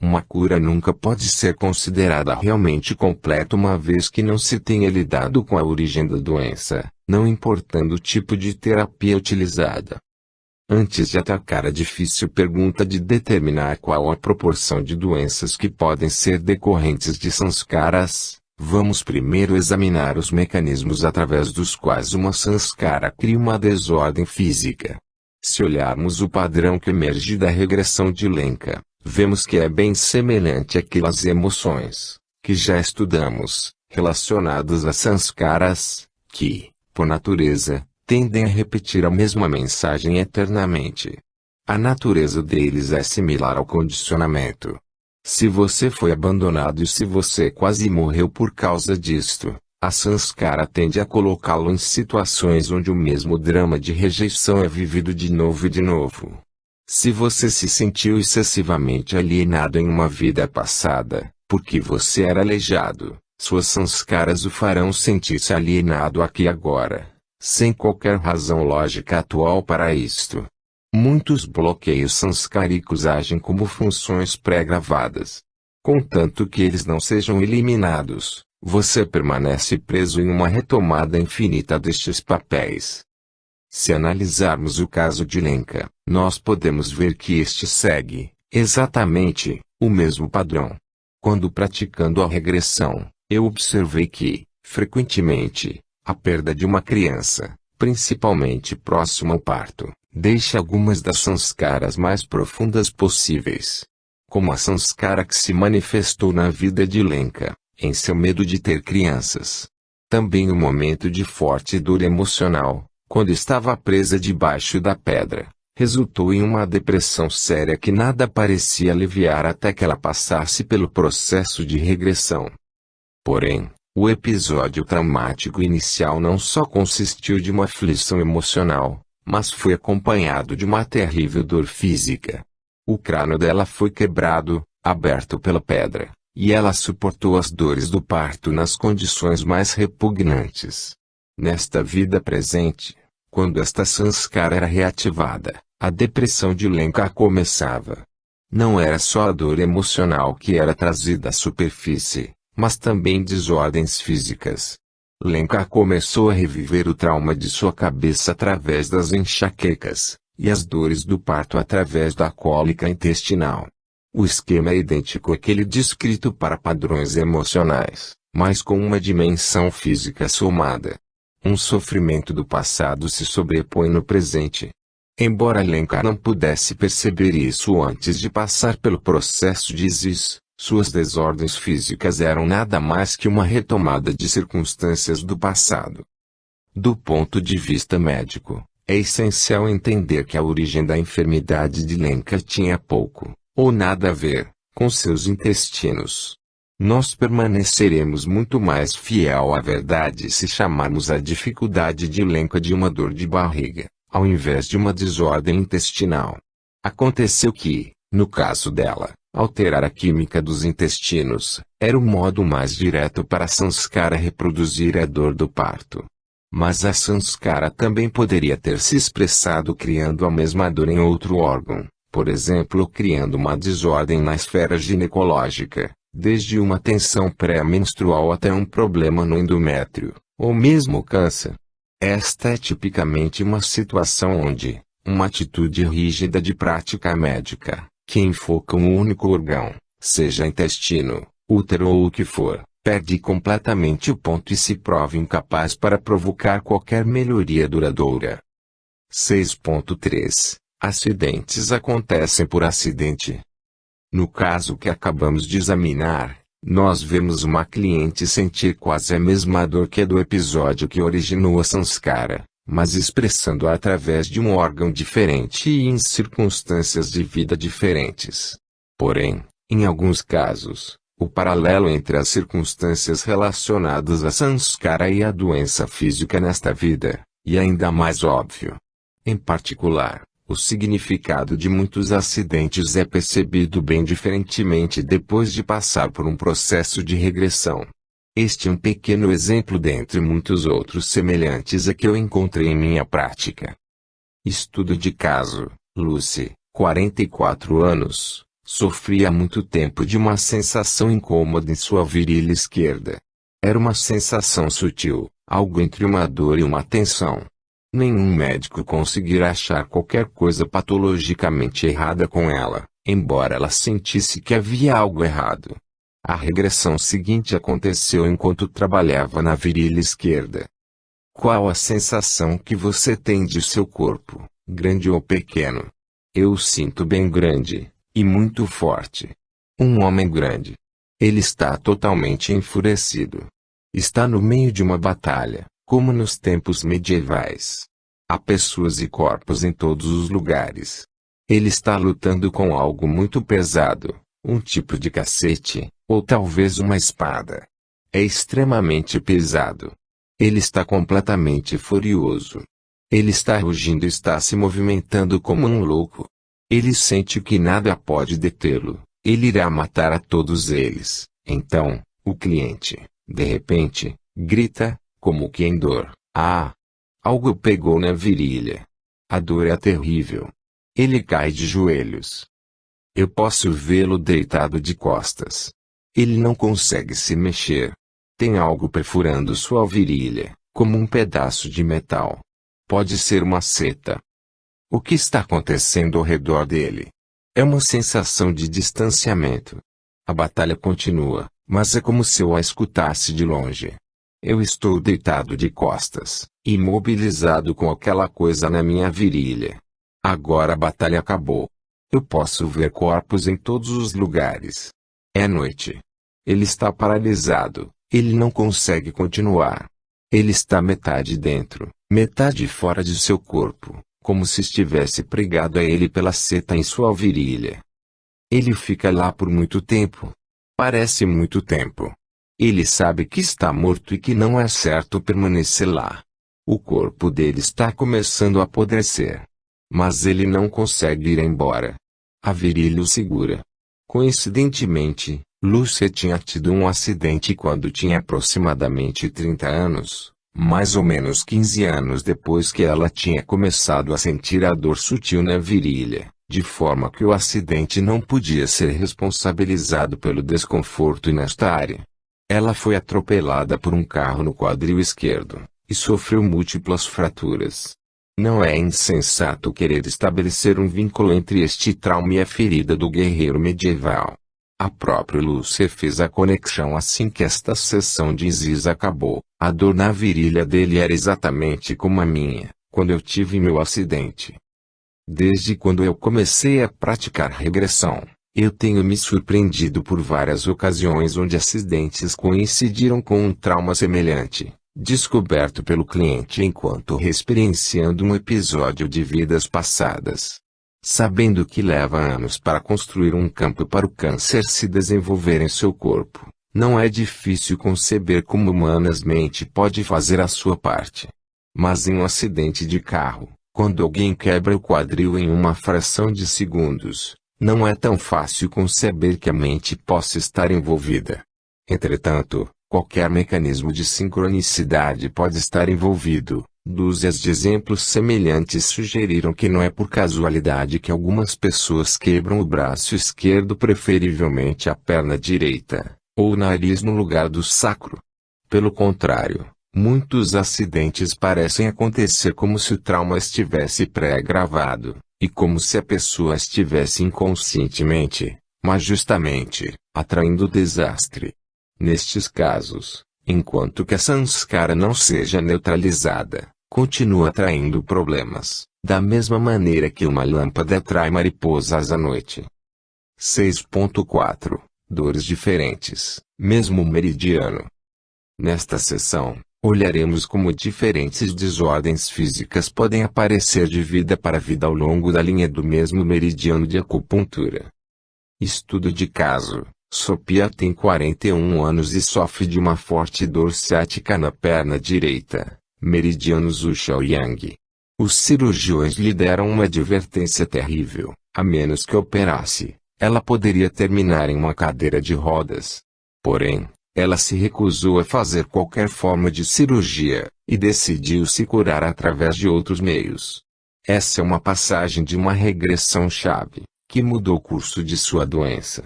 Uma cura nunca pode ser considerada realmente completa uma vez que não se tenha lidado com a origem da doença, não importando o tipo de terapia utilizada. Antes de atacar a difícil pergunta de determinar qual a proporção de doenças que podem ser decorrentes de sanskaras, vamos primeiro examinar os mecanismos através dos quais uma sanskara cria uma desordem física. Se olharmos o padrão que emerge da regressão de Lenka, vemos que é bem semelhante àquelas emoções, que já estudamos, relacionadas a sanskaras, que, por natureza, tendem a repetir a mesma mensagem eternamente. A natureza deles é similar ao condicionamento. Se você foi abandonado e se você quase morreu por causa disto, a sanskara tende a colocá-lo em situações onde o mesmo drama de rejeição é vivido de novo e de novo. Se você se sentiu excessivamente alienado em uma vida passada, porque você era aleijado, suas sanskaras o farão sentir-se alienado aqui e agora, sem qualquer razão lógica atual para isto. Muitos bloqueios sanscáricos agem como funções pré-gravadas. Contanto que eles não sejam eliminados, você permanece preso em uma retomada infinita destes papéis. Se analisarmos o caso de Lenka, nós podemos ver que este segue, exatamente, o mesmo padrão. Quando praticando a regressão, eu observei que, frequentemente, a perda de uma criança, principalmente próxima ao parto, deixa algumas das sanskaras mais profundas possíveis. Como a sanskara que se manifestou na vida de Lenka, em seu medo de ter crianças. Também o momento de forte dor emocional, quando estava presa debaixo da pedra, resultou em uma depressão séria que nada parecia aliviar até que ela passasse pelo processo de regressão. Porém, o episódio traumático inicial não só consistiu de uma aflição emocional, mas foi acompanhado de uma terrível dor física. O crânio dela foi quebrado, aberto pela pedra, e ela suportou as dores do parto nas condições mais repugnantes. Nesta vida presente, quando esta sanskara era reativada, a depressão de Lenka começava. Não era só a dor emocional que era trazida à superfície, mas também desordens físicas. Lenka começou a reviver o trauma de sua cabeça através das enxaquecas, e as dores do parto através da cólica intestinal. O esquema é idêntico àquele descrito para padrões emocionais, mas com uma dimensão física somada. Um sofrimento do passado se sobrepõe no presente. Embora Lenka não pudesse perceber isso antes de passar pelo processo de Isis, suas desordens físicas eram nada mais que uma retomada de circunstâncias do passado. Do ponto de vista médico, é essencial entender que a origem da enfermidade de Lenka tinha pouco, ou nada a ver, com seus intestinos. Nós permaneceremos muito mais fiel à verdade se chamarmos a dificuldade de Lenka de uma dor de barriga, ao invés de uma desordem intestinal. Aconteceu que, no caso dela, alterar a química dos intestinos era o modo mais direto para a sanskara reproduzir a dor do parto. Mas a sanskara também poderia ter se expressado criando a mesma dor em outro órgão, por exemplo criando uma desordem na esfera ginecológica, desde uma tensão pré-menstrual até um problema no endométrio, ou mesmo câncer. Esta é tipicamente uma situação onde, uma atitude rígida de prática médica, que enfoca um único órgão, seja intestino, útero ou o que for, perde completamente o ponto e se prova incapaz para provocar qualquer melhoria duradoura. 6.3 Acidentes acontecem por acidente. No caso que acabamos de examinar, nós vemos uma cliente sentir quase a mesma dor que a do episódio que originou a sanskara, mas expressando-a através de um órgão diferente e em circunstâncias de vida diferentes. Porém, em alguns casos, o paralelo entre as circunstâncias relacionadas à sanskara e à doença física nesta vida, e ainda mais óbvio. Em particular, o significado de muitos acidentes é percebido bem diferentemente depois de passar por um processo de regressão. Este é um pequeno exemplo dentre muitos outros semelhantes a que eu encontrei em minha prática. Estudo de caso: Lucy, 44 anos, Sofria há muito tempo de uma sensação incômoda em sua virilha esquerda. Era uma sensação sutil, algo entre uma dor e uma tensão. Nenhum médico conseguira achar qualquer coisa patologicamente errada com ela, embora ela sentisse que havia algo errado. A regressão seguinte aconteceu enquanto trabalhava na virilha esquerda. Qual a sensação que você tem de seu corpo, grande ou pequeno? Eu o sinto bem grande, e muito forte. Um homem grande. Ele está totalmente enfurecido. Está no meio de uma batalha, como nos tempos medievais. Há pessoas e corpos em todos os lugares. Ele está lutando com algo muito pesado, um tipo de cacete, ou talvez uma espada. É extremamente pesado. Ele está completamente furioso. Ele está rugindo e está se movimentando como um louco. Ele sente que nada pode detê-lo. Ele irá matar a todos eles. Então, o cliente, de repente, grita, como que em dor. Ah! Algo pegou na virilha. A dor é terrível. Ele cai de joelhos. Eu posso vê-lo deitado de costas. Ele não consegue se mexer. Tem algo perfurando sua virilha, como um pedaço de metal. Pode ser uma seta. O que está acontecendo ao redor dele? É uma sensação de distanciamento. A batalha continua, mas é como se eu a escutasse de longe. Eu estou deitado de costas, imobilizado com aquela coisa na minha virilha. Agora a batalha acabou. Eu posso ver corpos em todos os lugares. É noite. Ele está paralisado, ele não consegue continuar. Ele está metade dentro, metade fora de seu corpo, como se estivesse pregado a ele pela seta em sua virilha. Ele fica lá por muito tempo. Parece muito tempo. Ele sabe que está morto e que não é certo permanecer lá. O corpo dele está começando a apodrecer. Mas ele não consegue ir embora. A virilha o segura. Coincidentemente, Lúcia tinha tido um acidente quando tinha aproximadamente 30 anos, mais ou menos 15 anos depois que ela tinha começado a sentir a dor sutil na virilha, de forma que o acidente não podia ser responsabilizado pelo desconforto nesta área. Ela foi atropelada por um carro no quadril esquerdo, e sofreu múltiplas fraturas. Não é insensato querer estabelecer um vínculo entre este trauma e a ferida do guerreiro medieval. A própria Lúcia fez a conexão assim que esta sessão de Ziz acabou. A dor na virilha dele era exatamente como a minha, quando eu tive meu acidente. Desde quando eu comecei a praticar regressão, eu tenho me surpreendido por várias ocasiões onde acidentes coincidiram com um trauma semelhante, descoberto pelo cliente enquanto experienciando um episódio de vidas passadas. Sabendo que leva anos para construir um campo para o câncer se desenvolver em seu corpo, não é difícil conceber como humanamente pode fazer a sua parte. Mas em um acidente de carro, quando alguém quebra o quadril em uma fração de segundos, não é tão fácil conceber que a mente possa estar envolvida. Entretanto, qualquer mecanismo de sincronicidade pode estar envolvido. Dúzias de exemplos semelhantes sugeriram que não é por casualidade que algumas pessoas quebram o braço esquerdo, preferivelmente a perna direita, ou o nariz no lugar do sacro. Pelo contrário, muitos acidentes parecem acontecer como se o trauma estivesse pré-gravado, e como se a pessoa estivesse inconscientemente, mas justamente, atraindo o desastre. Nestes casos, enquanto que a samskara não seja neutralizada, continua atraindo problemas, da mesma maneira que uma lâmpada atrai mariposas à noite. 6.4 Dores diferentes, mesmo meridiano. Nesta sessão, olharemos como diferentes desordens físicas podem aparecer de vida para vida ao longo da linha do mesmo meridiano de acupuntura. Estudo de caso. Sophia tem 41 anos e sofre de uma forte dor ciática na perna direita, meridiano Zhu-Xiao-Yang. Os cirurgiões lhe deram uma advertência terrível: a menos que operasse, ela poderia terminar em uma cadeira de rodas. Porém, ela se recusou a fazer qualquer forma de cirurgia, e decidiu se curar através de outros meios. Essa é uma passagem de uma regressão-chave, que mudou o curso de sua doença.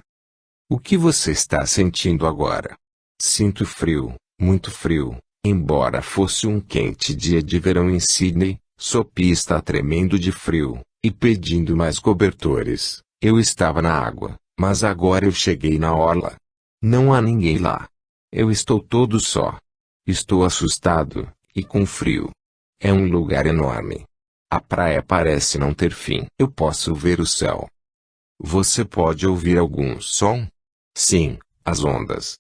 O que você está sentindo agora? Sinto frio, muito frio. Embora fosse um quente dia de verão em Sydney, Sophie está tremendo de frio, e pedindo mais cobertores. Eu estava na água, mas agora eu cheguei na orla. Não há ninguém lá. Eu estou todo só. Estou assustado, e com frio. É um lugar enorme. A praia parece não ter fim. Eu posso ver o céu. Você pode ouvir algum som? Sim, as ondas.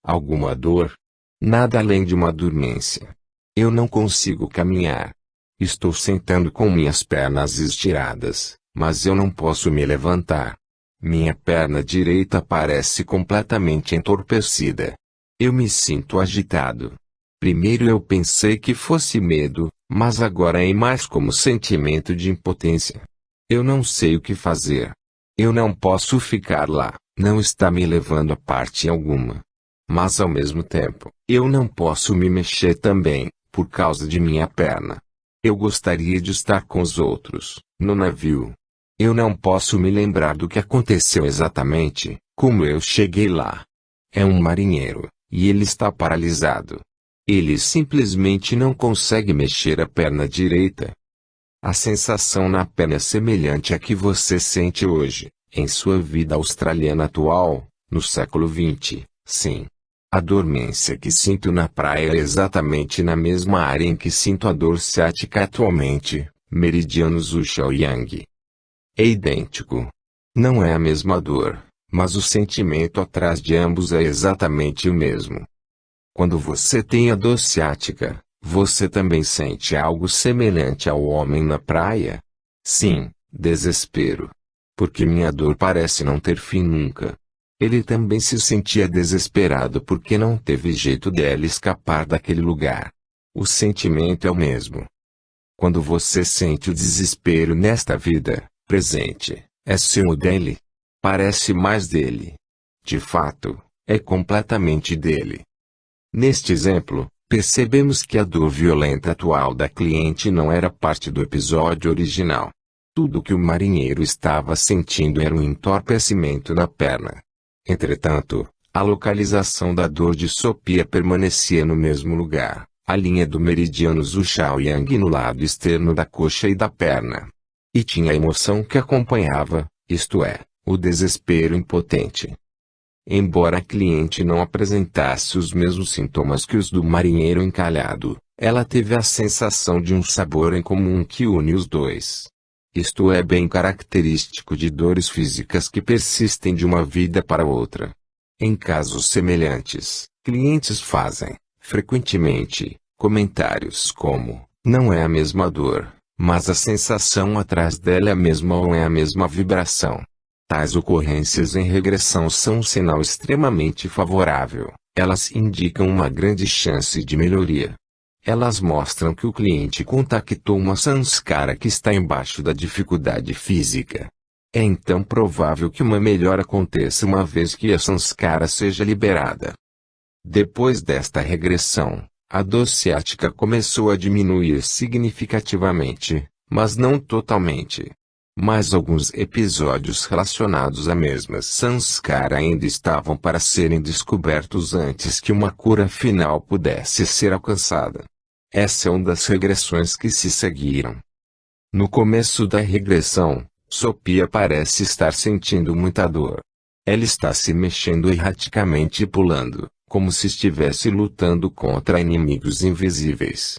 Alguma dor? Nada além de uma dormência. Eu não consigo caminhar. Estou sentando com minhas pernas estiradas, mas eu não posso me levantar. Minha perna direita parece completamente entorpecida. Eu me sinto agitado. Primeiro eu pensei que fosse medo, mas agora é mais como sentimento de impotência. Eu não sei o que fazer. Eu não posso ficar lá, não está me levando a parte alguma. Mas ao mesmo tempo, eu não posso me mexer também, por causa de minha perna. Eu gostaria de estar com os outros, no navio. Eu não posso me lembrar do que aconteceu exatamente, como eu cheguei lá. É um marinheiro, e ele está paralisado. Ele simplesmente não consegue mexer a perna direita. A sensação na perna é semelhante à que você sente hoje, em sua vida australiana atual, no século XX, sim. A dormência que sinto na praia é exatamente na mesma área em que sinto a dor ciática atualmente, meridiano Zushao-Yang. É idêntico. Não é a mesma dor, mas o sentimento atrás de ambos é exatamente o mesmo. Quando você tem a dor ciática, você também sente algo semelhante ao homem na praia? Sim, desespero. Porque minha dor parece não ter fim nunca. Ele também se sentia desesperado porque não teve jeito dele escapar daquele lugar. O sentimento é o mesmo. Quando você sente o desespero nesta vida presente, é seu ou dele? Parece mais dele. De fato, é completamente dele. Neste exemplo, percebemos que a dor violenta atual da cliente não era parte do episódio original. Tudo o que o marinheiro estava sentindo era um entorpecimento na perna. Entretanto, a localização da dor de Sophia permanecia no mesmo lugar, a linha do meridiano Zushao-Yang no lado externo da coxa e da perna. E tinha a emoção que acompanhava, isto é, o desespero impotente. Embora a cliente não apresentasse os mesmos sintomas que os do marinheiro encalhado, ela teve a sensação de um sabor em comum que une os dois. Isto é bem característico de dores físicas que persistem de uma vida para outra. Em casos semelhantes, clientes fazem, frequentemente, comentários como: não é a mesma dor, mas a sensação atrás dela é a mesma ou é a mesma vibração. Tais ocorrências em regressão são um sinal extremamente favorável. Elas indicam uma grande chance de melhoria. Elas mostram que o cliente contactou uma samskara que está embaixo da dificuldade física. É então provável que uma melhora aconteça uma vez que a samskara seja liberada. Depois desta regressão, a dor ciática começou a diminuir significativamente, mas não totalmente. Mas alguns episódios relacionados à mesma samskara ainda estavam para serem descobertos antes que uma cura final pudesse ser alcançada. Essa é uma das regressões que se seguiram. No começo da regressão, Sophia parece estar sentindo muita dor. Ela está se mexendo erraticamente e pulando, como se estivesse lutando contra inimigos invisíveis.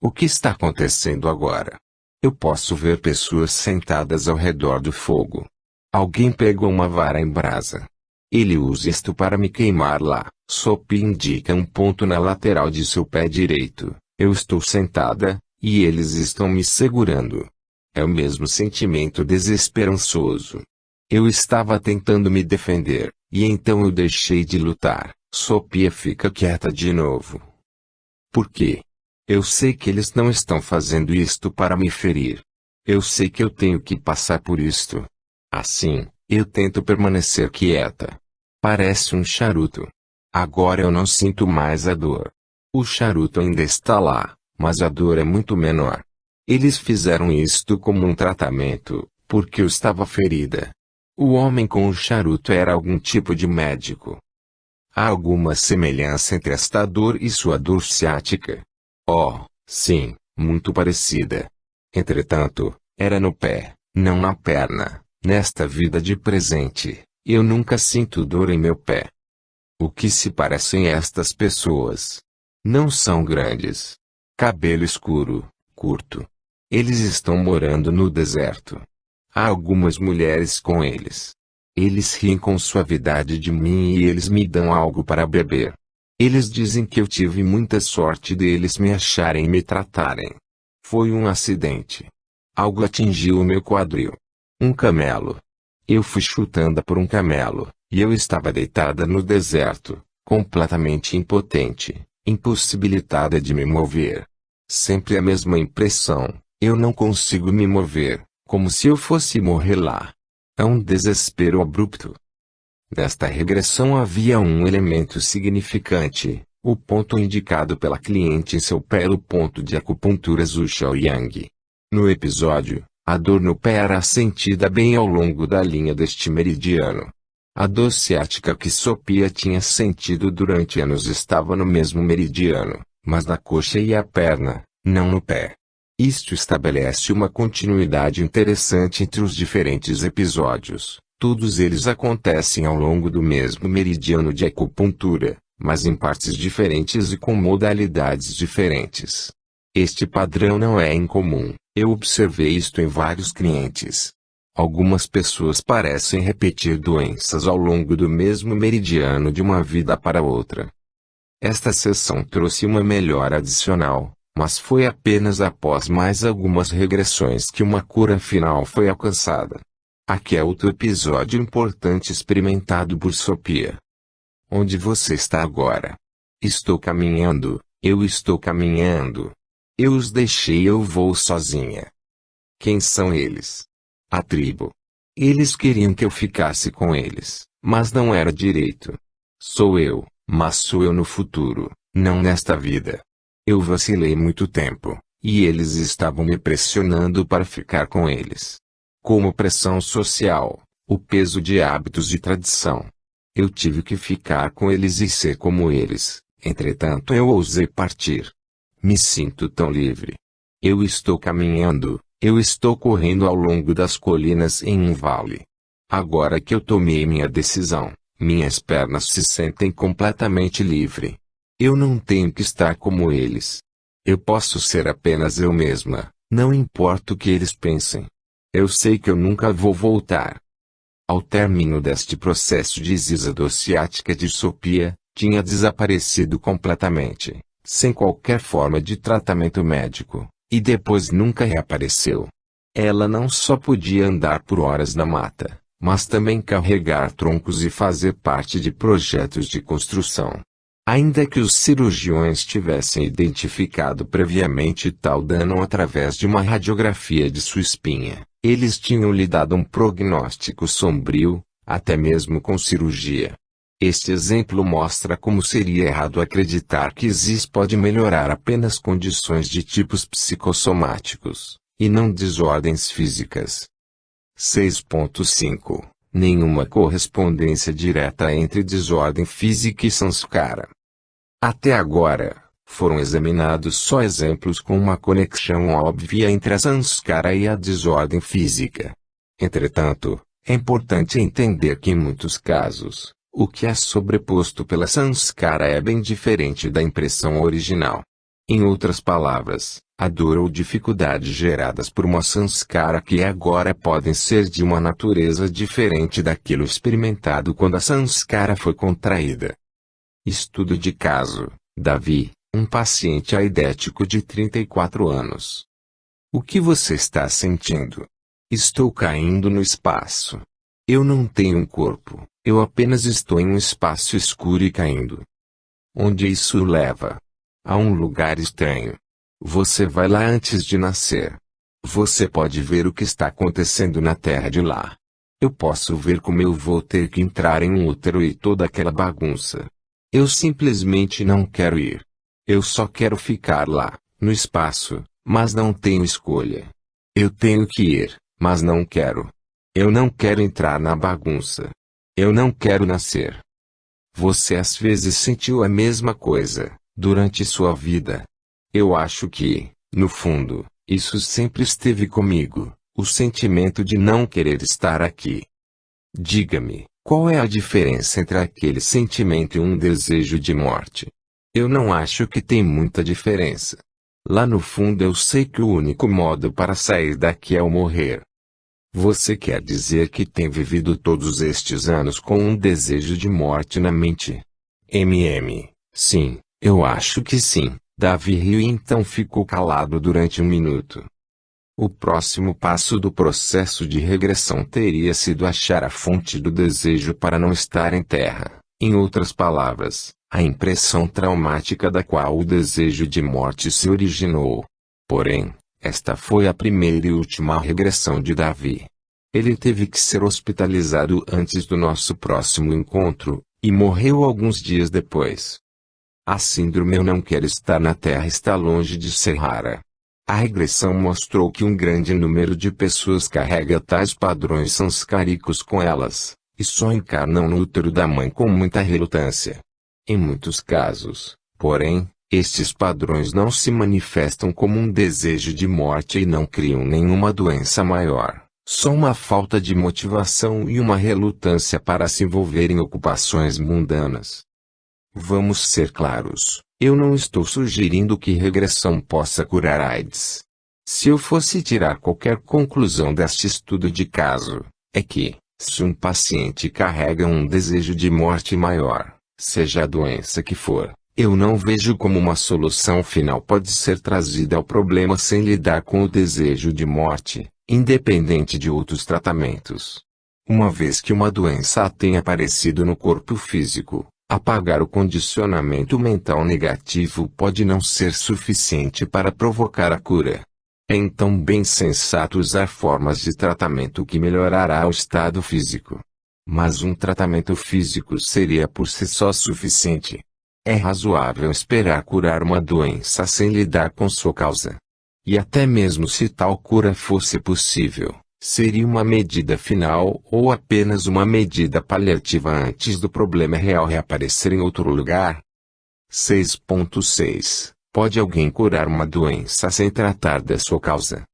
O que está acontecendo agora? Eu posso ver pessoas sentadas ao redor do fogo. Alguém pegou uma vara em brasa. Ele usa isto para me queimar lá. Sophie indica um ponto na lateral de seu pé direito. Eu estou sentada, e eles estão me segurando. É o mesmo sentimento desesperançoso. Eu estava tentando me defender, e então eu deixei de lutar. Sophia fica quieta de novo. Por quê? Eu sei que eles não estão fazendo isto para me ferir. Eu sei que eu tenho que passar por isto. Assim, eu tento permanecer quieta. Parece um charuto. Agora eu não sinto mais a dor. O charuto ainda está lá, mas a dor é muito menor. Eles fizeram isto como um tratamento, porque eu estava ferida. O homem com o charuto era algum tipo de médico. Há alguma semelhança entre esta dor e sua dor ciática? Oh, sim, muito parecida. Entretanto, era no pé, não na perna. Nesta vida de presente, eu nunca sinto dor em meu pé. O que se parecem estas pessoas? Não são grandes. Cabelo escuro, curto. Eles estão morando no deserto. Há algumas mulheres com eles. Eles riem com suavidade de mim e eles me dão algo para beber. Eles dizem que eu tive muita sorte deles me acharem e me tratarem. Foi um acidente. Algo atingiu o meu quadril. Um camelo. Eu fui chutada por um camelo, e eu estava deitada no deserto, completamente impotente, impossibilitada de me mover. Sempre a mesma impressão, eu não consigo me mover, como se eu fosse morrer lá. É um desespero abrupto. Nesta regressão havia um elemento significante, o ponto indicado pela cliente em seu pé era o ponto de acupuntura Zhu Xiaoyang. No episódio, a dor no pé era sentida bem ao longo da linha deste meridiano. A dor ciática que Sophia tinha sentido durante anos estava no mesmo meridiano, mas na coxa e a perna, não no pé. Isto estabelece uma continuidade interessante entre os diferentes episódios. Todos eles acontecem ao longo do mesmo meridiano de acupuntura, mas em partes diferentes e com modalidades diferentes. Este padrão não é incomum, eu observei isto em vários clientes. Algumas pessoas parecem repetir doenças ao longo do mesmo meridiano de uma vida para outra. Esta sessão trouxe uma melhora adicional, mas foi apenas após mais algumas regressões que uma cura final foi alcançada. Aqui é outro episódio importante experimentado por Sophia. Onde você está agora? Estou caminhando, eu estou caminhando. Eu os deixei e eu vou sozinha. Quem são eles? A tribo. Eles queriam que eu ficasse com eles, mas não era direito. Sou eu, mas sou eu no futuro, não nesta vida. Eu vacilei muito tempo, e eles estavam me pressionando para ficar com eles. Como pressão social, o peso de hábitos e tradição. Eu tive que ficar com eles e ser como eles, entretanto eu ousei partir. Me sinto tão livre. Eu estou caminhando, eu estou correndo ao longo das colinas em um vale. Agora que eu tomei minha decisão, minhas pernas se sentem completamente livre. Eu não tenho que estar como eles. Eu posso ser apenas eu mesma, não importa o que eles pensem. Eu sei que eu nunca vou voltar. Ao término deste processo de dor ciática de Sophia, tinha desaparecido completamente, sem qualquer forma de tratamento médico, e depois nunca reapareceu. Ela não só podia andar por horas na mata, mas também carregar troncos e fazer parte de projetos de construção. Ainda que os cirurgiões tivessem identificado previamente tal dano através de uma radiografia de sua espinha, eles tinham lhe dado um prognóstico sombrio, até mesmo com cirurgia. Este exemplo mostra como seria errado acreditar que ZIS pode melhorar apenas condições de tipos psicossomáticos, e não desordens físicas. 6.5 Nenhuma correspondência direta entre desordem física e samskara. Até agora, foram examinados só exemplos com uma conexão óbvia entre a samskara e a desordem física. Entretanto, é importante entender que em muitos casos, o que é sobreposto pela samskara é bem diferente da impressão original. Em outras palavras, a dor ou dificuldade geradas por uma samskara que é agora podem ser de uma natureza diferente daquilo experimentado quando a samskara foi contraída. Estudo de caso: Davi, um paciente aidético de 34 anos. O que você está sentindo? Estou caindo no espaço. Eu não tenho um corpo, eu apenas estou em um espaço escuro e caindo. Onde isso leva? A um lugar estranho. Você vai lá antes de nascer. Você pode ver o que está acontecendo na terra de lá. Eu posso ver como eu vou ter que entrar em um útero e toda aquela bagunça. Eu simplesmente não quero ir. Eu só quero ficar lá, no espaço, mas não tenho escolha. Eu tenho que ir, Mas não quero. Eu não quero entrar na bagunça. Eu não quero nascer. Você às vezes sentiu a mesma coisa, durante sua vida. Eu acho que, no fundo, isso sempre esteve comigo, o sentimento de não querer estar aqui. Diga-me, qual é a diferença entre aquele sentimento e um desejo de morte? Eu não acho que tem muita diferença. Lá no fundo eu sei que o único modo para sair daqui é o morrer. Você quer dizer que tem vivido todos estes anos com um desejo de morte na mente? Sim, eu acho que sim. Davi riu e então ficou calado durante um minuto. O próximo passo do processo de regressão teria sido achar a fonte do desejo para não estar em terra. Em outras palavras, a impressão traumática da qual o desejo de morte se originou. Porém, esta foi a primeira e última regressão de Davi. Ele teve que ser hospitalizado antes do nosso próximo encontro, e morreu alguns dias depois. A síndrome eu não quero estar na Terra está longe de ser rara. A regressão mostrou que um grande número de pessoas carrega tais padrões sanscáricos com elas, e só encarnam no útero da mãe com muita relutância. Em muitos casos, porém, estes padrões não se manifestam como um desejo de morte e não criam nenhuma doença maior, só uma falta de motivação e uma relutância para se envolver em ocupações mundanas. Vamos ser claros, eu não estou sugerindo que regressão possa curar AIDS. Se eu fosse tirar qualquer conclusão deste estudo de caso, é que, se um paciente carrega um desejo de morte maior, seja a doença que for, eu não vejo como uma solução final pode ser trazida ao problema sem lidar com o desejo de morte, independente de outros tratamentos. Uma vez que uma doença tenha aparecido no corpo físico, apagar o condicionamento mental negativo pode não ser suficiente para provocar a cura. É então bem sensato usar formas de tratamento que melhorará o estado físico. Mas um tratamento físico seria por si só suficiente. É razoável esperar curar uma doença sem lidar com sua causa. E até mesmo se tal cura fosse possível, seria uma medida final ou apenas uma medida paliativa antes do problema real reaparecer em outro lugar? 6.6 Pode alguém curar uma doença sem tratar da sua causa?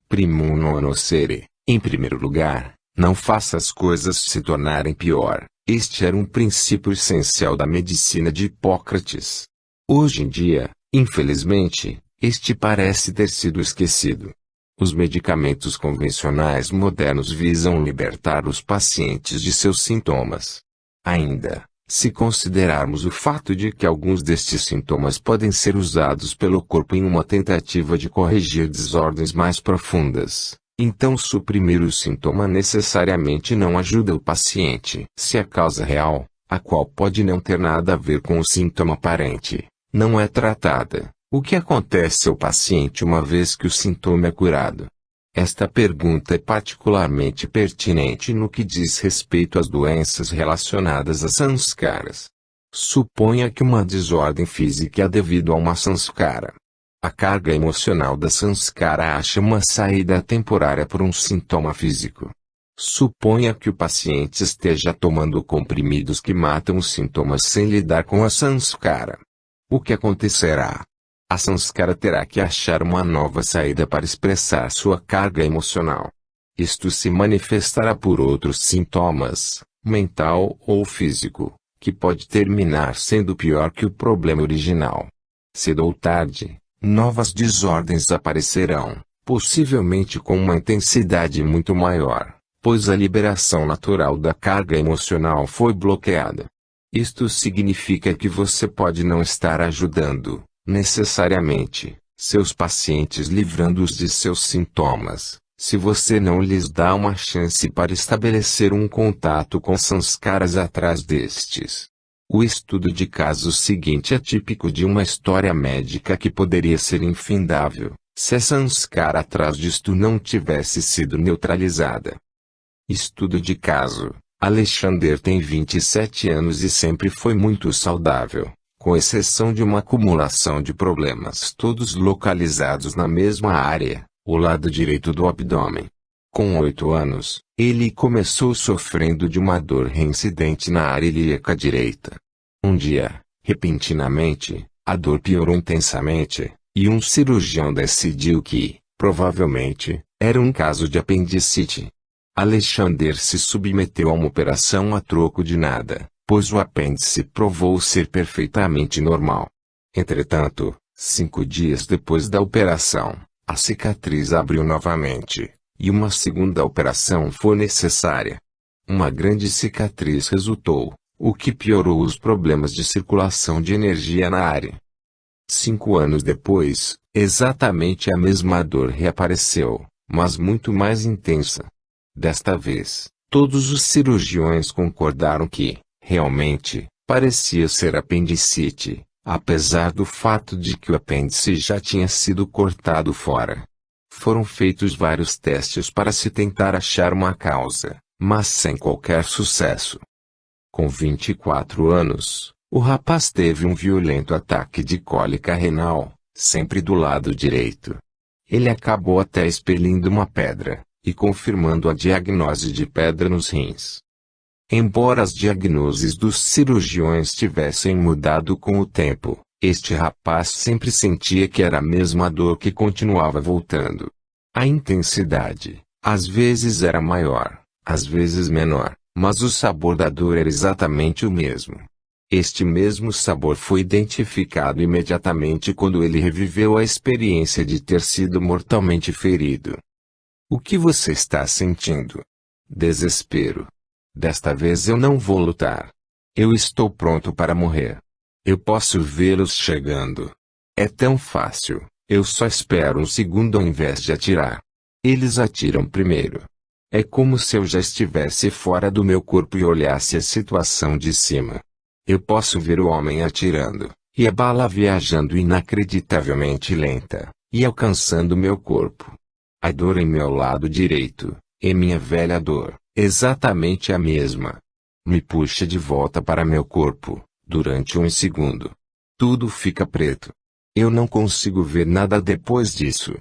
Primum non nocere. Em primeiro lugar, não faça as coisas se tornarem pior. Este era um princípio essencial da medicina de Hipócrates. Hoje em dia, infelizmente, este parece ter sido esquecido. Os medicamentos convencionais modernos visam libertar os pacientes de seus sintomas. Ainda, se considerarmos o fato de que alguns destes sintomas podem ser usados pelo corpo em uma tentativa de corrigir desordens mais profundas, então suprimir o sintoma necessariamente não ajuda o paciente. Se a causa real, a qual pode não ter nada a ver com o sintoma aparente, não é tratada, o que acontece ao paciente uma vez que o sintoma é curado? Esta pergunta é particularmente pertinente no que diz respeito às doenças relacionadas a sanskaras. Suponha que uma desordem física é devido a uma sanskara. A carga emocional da sanskara acha uma saída temporária por um sintoma físico. Suponha que o paciente esteja tomando comprimidos que matam os sintomas sem lidar com a sanskara. O que acontecerá? A sanskara terá que achar uma nova saída para expressar sua carga emocional. Isto se manifestará por outros sintomas, mental ou físico, que pode terminar sendo pior que o problema original. Cedo ou tarde, novas desordens aparecerão, possivelmente com uma intensidade muito maior, pois a liberação natural da carga emocional foi bloqueada. Isto significa que você pode não estar ajudando, necessariamente, seus pacientes livrando-os de seus sintomas, se você não lhes dá uma chance para estabelecer um contato com sanskaras atrás destes. O estudo de caso seguinte é típico de uma história médica que poderia ser infindável, se a sanskara atrás disto não tivesse sido neutralizada. Estudo de caso: Alexander tem 27 anos e sempre foi muito saudável, com exceção de uma acumulação de problemas todos localizados na mesma área, o lado direito do abdômen. Com 8 anos, ele começou sofrendo de uma dor reincidente na área ilíaca direita. Um dia, repentinamente, a dor piorou intensamente, e um cirurgião decidiu que, provavelmente, era um caso de apendicite. Alexander se submeteu a uma operação a troco de nada, pois o apêndice provou ser perfeitamente normal. Entretanto, 5 dias depois da operação, a cicatriz abriu novamente, e uma segunda operação foi necessária. Uma grande cicatriz resultou, o que piorou os problemas de circulação de energia na área. 5 anos depois, exatamente a mesma dor reapareceu, mas muito mais intensa. Desta vez, todos os cirurgiões concordaram que, realmente, parecia ser apendicite, apesar do fato de que o apêndice já tinha sido cortado fora. Foram feitos vários testes para se tentar achar uma causa, mas sem qualquer sucesso. Com 24 anos, o rapaz teve um violento ataque de cólica renal, sempre do lado direito. Ele acabou até expelindo uma pedra, e confirmando a diagnose de pedra nos rins. Embora as diagnoses dos cirurgiões tivessem mudado com o tempo, este rapaz sempre sentia que era a mesma dor que continuava voltando. A intensidade, às vezes era maior, às vezes menor, mas o sabor da dor era exatamente o mesmo. Este mesmo sabor foi identificado imediatamente quando ele reviveu a experiência de ter sido mortalmente ferido. O que você está sentindo? Desespero. Desta vez eu não vou lutar. Eu estou pronto para morrer. Eu posso vê-los chegando. É tão fácil, eu só espero um segundo ao invés de atirar. Eles atiram primeiro. É como se eu já estivesse fora do meu corpo e olhasse a situação de cima. Eu posso ver o homem atirando, e a bala viajando inacreditavelmente lenta, e alcançando meu corpo. A dor em meu lado direito, e minha velha dor, exatamente a mesma. Me puxa de volta para meu corpo, durante um segundo. Tudo fica preto. Eu não consigo ver nada depois disso.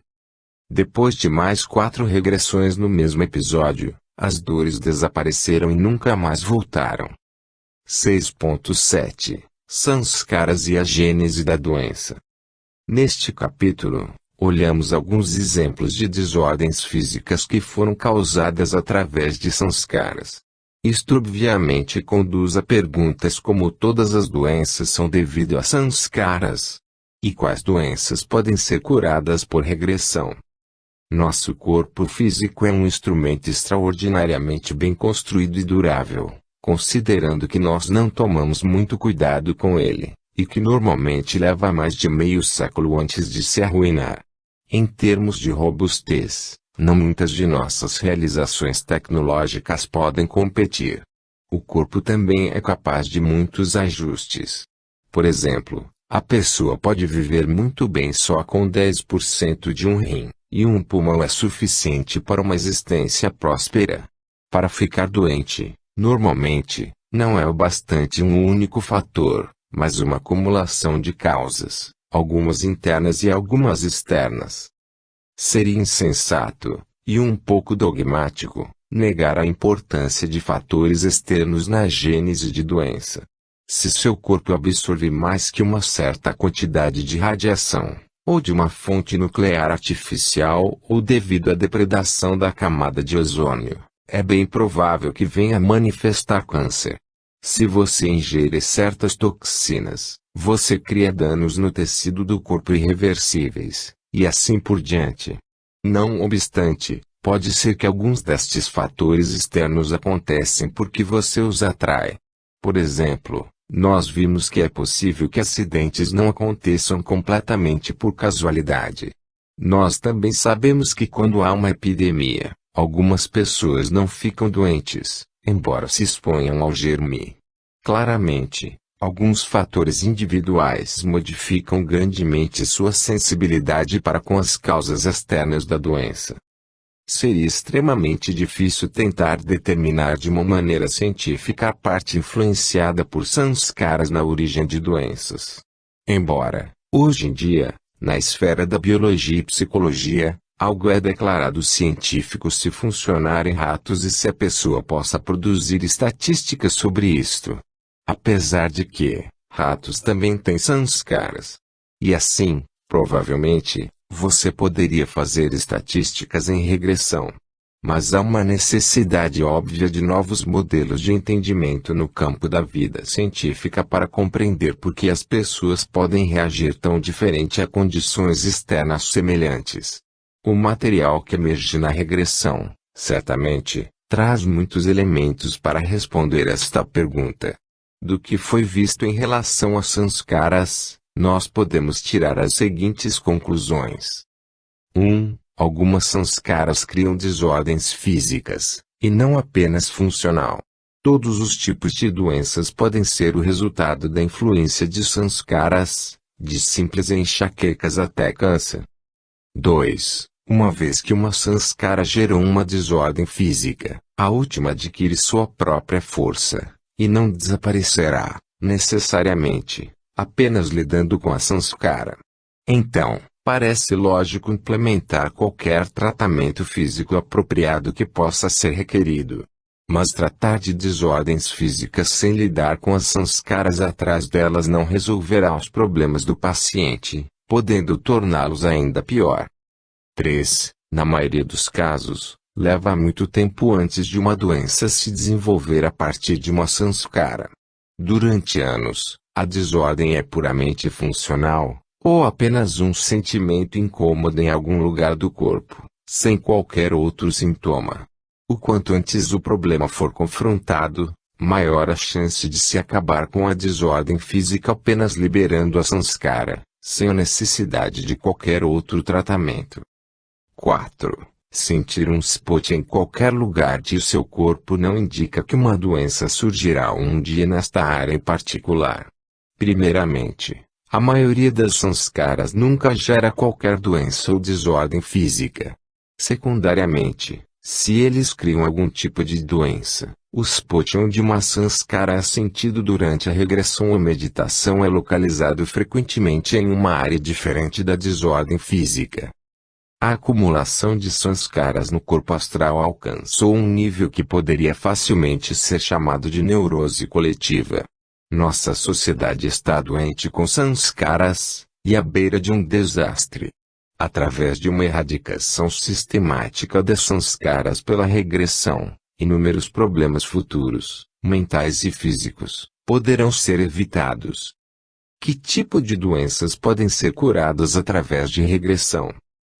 Depois de mais 4 regressões no mesmo episódio, as dores desapareceram e nunca mais voltaram. 6.7 Sanskaras e a gênese da doença. Neste capítulo, olhamos alguns exemplos de desordens físicas que foram causadas através de sanskaras. Isto obviamente conduz a perguntas como todas as doenças são devido a sanskaras. E quais doenças podem ser curadas por regressão? Nosso corpo físico é um instrumento extraordinariamente bem construído e durável, considerando que nós não tomamos muito cuidado com ele, e que normalmente leva mais de meio século antes de se arruinar. Em termos de robustez, não muitas de nossas realizações tecnológicas podem competir. O corpo também é capaz de muitos ajustes. Por exemplo, a pessoa pode viver muito bem só com 10% de um rim, e um pulmão é suficiente para uma existência próspera. Para ficar doente, normalmente, não é o bastante um único fator, mas uma acumulação de causas, algumas internas e algumas externas. Seria insensato, e um pouco dogmático, negar a importância de fatores externos na gênese de doença. Se seu corpo absorve mais que uma certa quantidade de radiação, ou de uma fonte nuclear artificial ou devido à depredação da camada de ozônio, é bem provável que venha a manifestar câncer. Se você ingerir certas toxinas, você cria danos no tecido do corpo irreversíveis, e assim por diante. Não obstante, pode ser que alguns destes fatores externos acontecem porque você os atrai. Por exemplo, nós vimos que é possível que acidentes não aconteçam completamente por casualidade. Nós também sabemos que quando há uma epidemia, algumas pessoas não ficam doentes, embora se exponham ao germe. Claramente, alguns fatores individuais modificam grandemente sua sensibilidade para com as causas externas da doença. Seria extremamente difícil tentar determinar de uma maneira científica a parte influenciada por sanskaras na origem de doenças. Embora, hoje em dia, na esfera da biologia e psicologia, Algo é declarado científico se funcionar em ratos e se a pessoa possa produzir estatísticas sobre isto. Apesar de que, ratos também têm sanskaras. E assim, provavelmente, você poderia fazer estatísticas em regressão. Mas há uma necessidade óbvia de novos modelos de entendimento no campo da vida científica para compreender por que as pessoas podem reagir tão diferente a condições externas semelhantes. O material que emerge na regressão, certamente, traz muitos elementos para responder esta pergunta. Do que foi visto em relação a sanskaras, nós podemos tirar as seguintes conclusões. 1. Algumas sanskaras criam desordens físicas, e não apenas funcional. Todos os tipos de doenças podem ser o resultado da influência de sanskaras, de simples enxaquecas até câncer. 2. Uma vez que uma sanskara gerou uma desordem física, a última adquire sua própria força, e não desaparecerá, necessariamente, apenas lidando com a sanskara. Então, parece lógico implementar qualquer tratamento físico apropriado que possa ser requerido. Mas tratar de desordens físicas sem lidar com as sanskaras atrás delas não resolverá os problemas do paciente, podendo torná-los ainda pior. 3. Na maioria dos casos, leva muito tempo antes de uma doença se desenvolver a partir de uma sanskara. Durante anos, a desordem é puramente funcional, ou apenas um sentimento incômodo em algum lugar do corpo, sem qualquer outro sintoma. O quanto antes o problema for confrontado, maior a chance de se acabar com a desordem física apenas liberando a sanskara, sem a necessidade de qualquer outro tratamento. 4. Sentir um spot em qualquer lugar de seu corpo não indica que uma doença surgirá um dia nesta área em particular. Primeiramente, a maioria das sanskaras nunca gera qualquer doença ou desordem física. Secundariamente, se eles criam algum tipo de doença, o spot onde uma sanskara é sentido durante a regressão ou meditação é localizado frequentemente em uma área diferente da desordem física. A acumulação de sanskaras no corpo astral alcançou um nível que poderia facilmente ser chamado de neurose coletiva. Nossa sociedade está doente com sanskaras, e à beira de um desastre. Através de uma erradicação sistemática das sanskaras pela regressão, inúmeros problemas futuros, mentais e físicos, poderão ser evitados. Que tipo de doenças podem ser curadas através de regressão?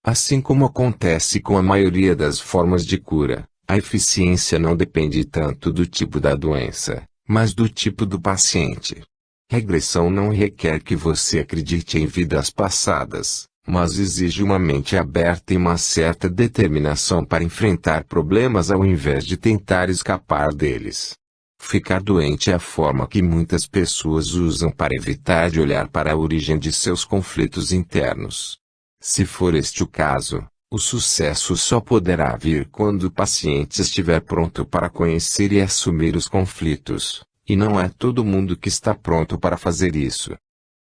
Assim como acontece com a maioria das formas de cura, a eficiência não depende tanto do tipo da doença, mas do tipo do paciente. Regressão não requer que você acredite em vidas passadas, mas exige uma mente aberta e uma certa determinação para enfrentar problemas ao invés de tentar escapar deles. Ficar doente é a forma que muitas pessoas usam para evitar de olhar para a origem de seus conflitos internos. Se for este o caso, o sucesso só poderá vir quando o paciente estiver pronto para conhecer e assumir os conflitos, e não é todo mundo que está pronto para fazer isso.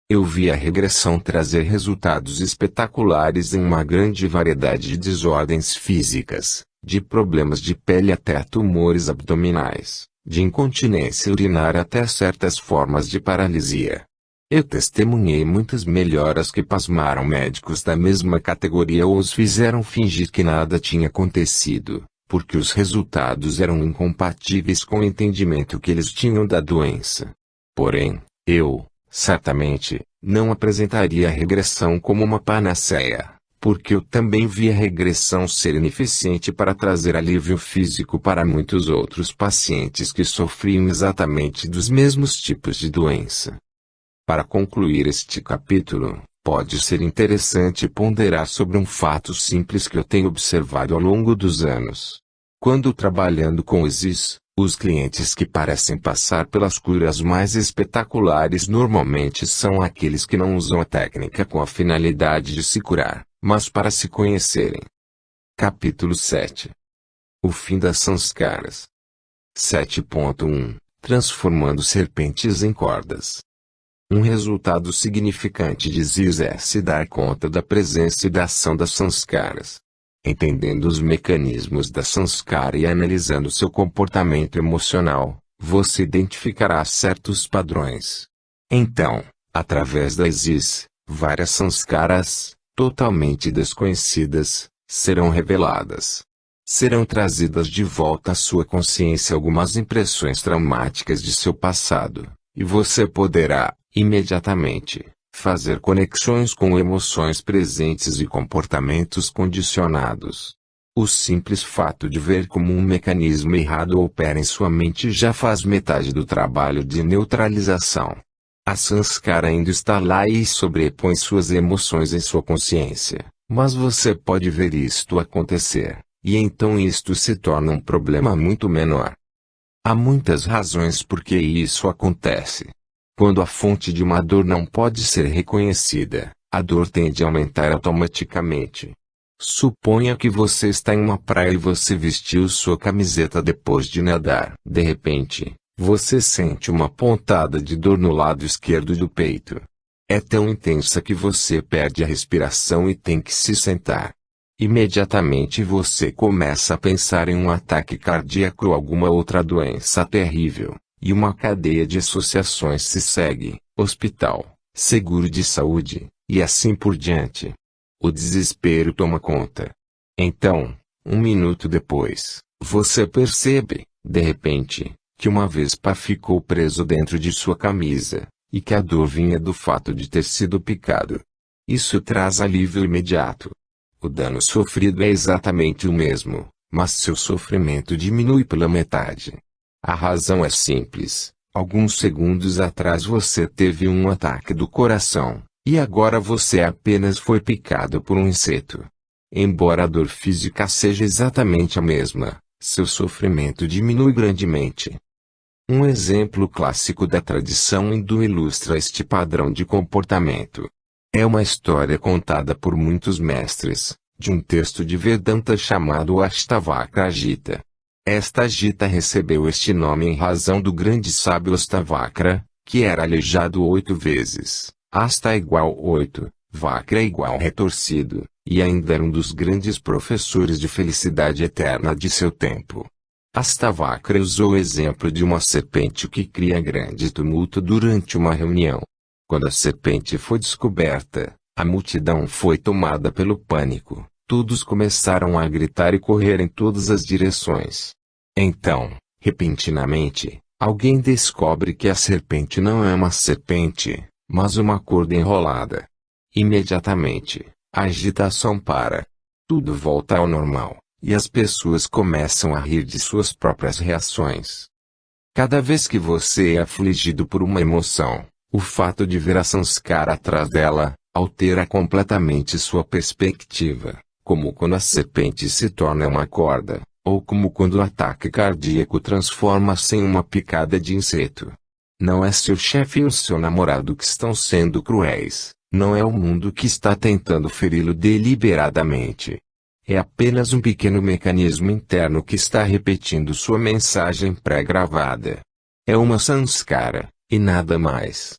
Eu vi a regressão trazer resultados espetaculares em uma grande variedade de desordens físicas, de problemas de pele até tumores abdominais, de incontinência urinária até certas formas de paralisia. Eu testemunhei muitas melhoras que pasmaram médicos da mesma categoria ou os fizeram fingir que nada tinha acontecido, porque os resultados eram incompatíveis com o entendimento que eles tinham da doença. Porém, eu, certamente, não apresentaria a regressão como uma panaceia, porque eu também vi a regressão ser ineficiente para trazer alívio físico para muitos outros pacientes que sofriam exatamente dos mesmos tipos de doença. Para concluir este capítulo, pode ser interessante ponderar sobre um fato simples que eu tenho observado ao longo dos anos. Quando trabalhando com os clientes que parecem passar pelas curas mais espetaculares normalmente são aqueles que não usam a técnica com a finalidade de se curar, mas para se conhecerem. Capítulo 7. O fim das sanskaras. 7.1 Transformando serpentes em cordas. Um resultado significante de ZIS é se dar conta da presença e da ação das sanskaras. Entendendo os mecanismos da samskara e analisando seu comportamento emocional, você identificará certos padrões. Então, através das várias samskaras, totalmente desconhecidas, serão reveladas. Serão trazidas de volta à sua consciência algumas impressões traumáticas de seu passado, e você poderá, imediatamente, fazer conexões com emoções presentes e comportamentos condicionados. O simples fato de ver como um mecanismo errado opera em sua mente já faz metade do trabalho de neutralização. A samskara ainda está lá e sobrepõe suas emoções em sua consciência, mas você pode ver isto acontecer, e então isto se torna um problema muito menor. Há muitas razões por que isso acontece. Quando a fonte de uma dor não pode ser reconhecida, a dor tende a aumentar automaticamente. Suponha que você está em uma praia e você vestiu sua camiseta depois de nadar. De repente, você sente uma pontada de dor no lado esquerdo do peito. É tão intensa que você perde a respiração e tem que se sentar. Imediatamente você começa a pensar em um ataque cardíaco ou alguma outra doença terrível. E uma cadeia de associações se segue: hospital, seguro de saúde, e assim por diante. O desespero toma conta. Então, um minuto depois, você percebe, de repente, que uma vespa ficou preso dentro de sua camisa, e que a dor vinha do fato de ter sido picado. Isso traz alívio imediato. O dano sofrido é exatamente o mesmo, mas seu sofrimento diminui pela metade. A razão é simples. Alguns segundos atrás você teve um ataque do coração, e agora você apenas foi picado por um inseto. Embora a dor física seja exatamente a mesma, seu sofrimento diminui grandemente. Um exemplo clássico da tradição hindu ilustra este padrão de comportamento. É uma história contada por muitos mestres, de um texto de Vedanta chamado Ashtavakra Gita. Esta Gita recebeu este nome em razão do grande sábio Ashtavakra, que era aleijado 8 vezes. Asta igual 8, Vakra igual retorcido, e ainda era um dos grandes professores de felicidade eterna de seu tempo. Ashtavakra usou o exemplo de uma serpente que cria grande tumulto durante uma reunião. Quando a serpente foi descoberta, a multidão foi tomada pelo pânico. Todos começaram a gritar e correr em todas as direções. Então, repentinamente, alguém descobre que a serpente não é uma serpente, mas uma corda enrolada. Imediatamente, a agitação para. Tudo volta ao normal, e as pessoas começam a rir de suas próprias reações. Cada vez que você é afligido por uma emoção, o fato de ver a samskara atrás dela, altera completamente sua perspectiva, como quando a serpente se torna uma corda, ou como quando o ataque cardíaco transforma-se em uma picada de inseto. Não é seu chefe ou seu namorado que estão sendo cruéis, não é o mundo que está tentando feri-lo deliberadamente. É apenas um pequeno mecanismo interno que está repetindo sua mensagem pré-gravada. É uma samskara, e nada mais.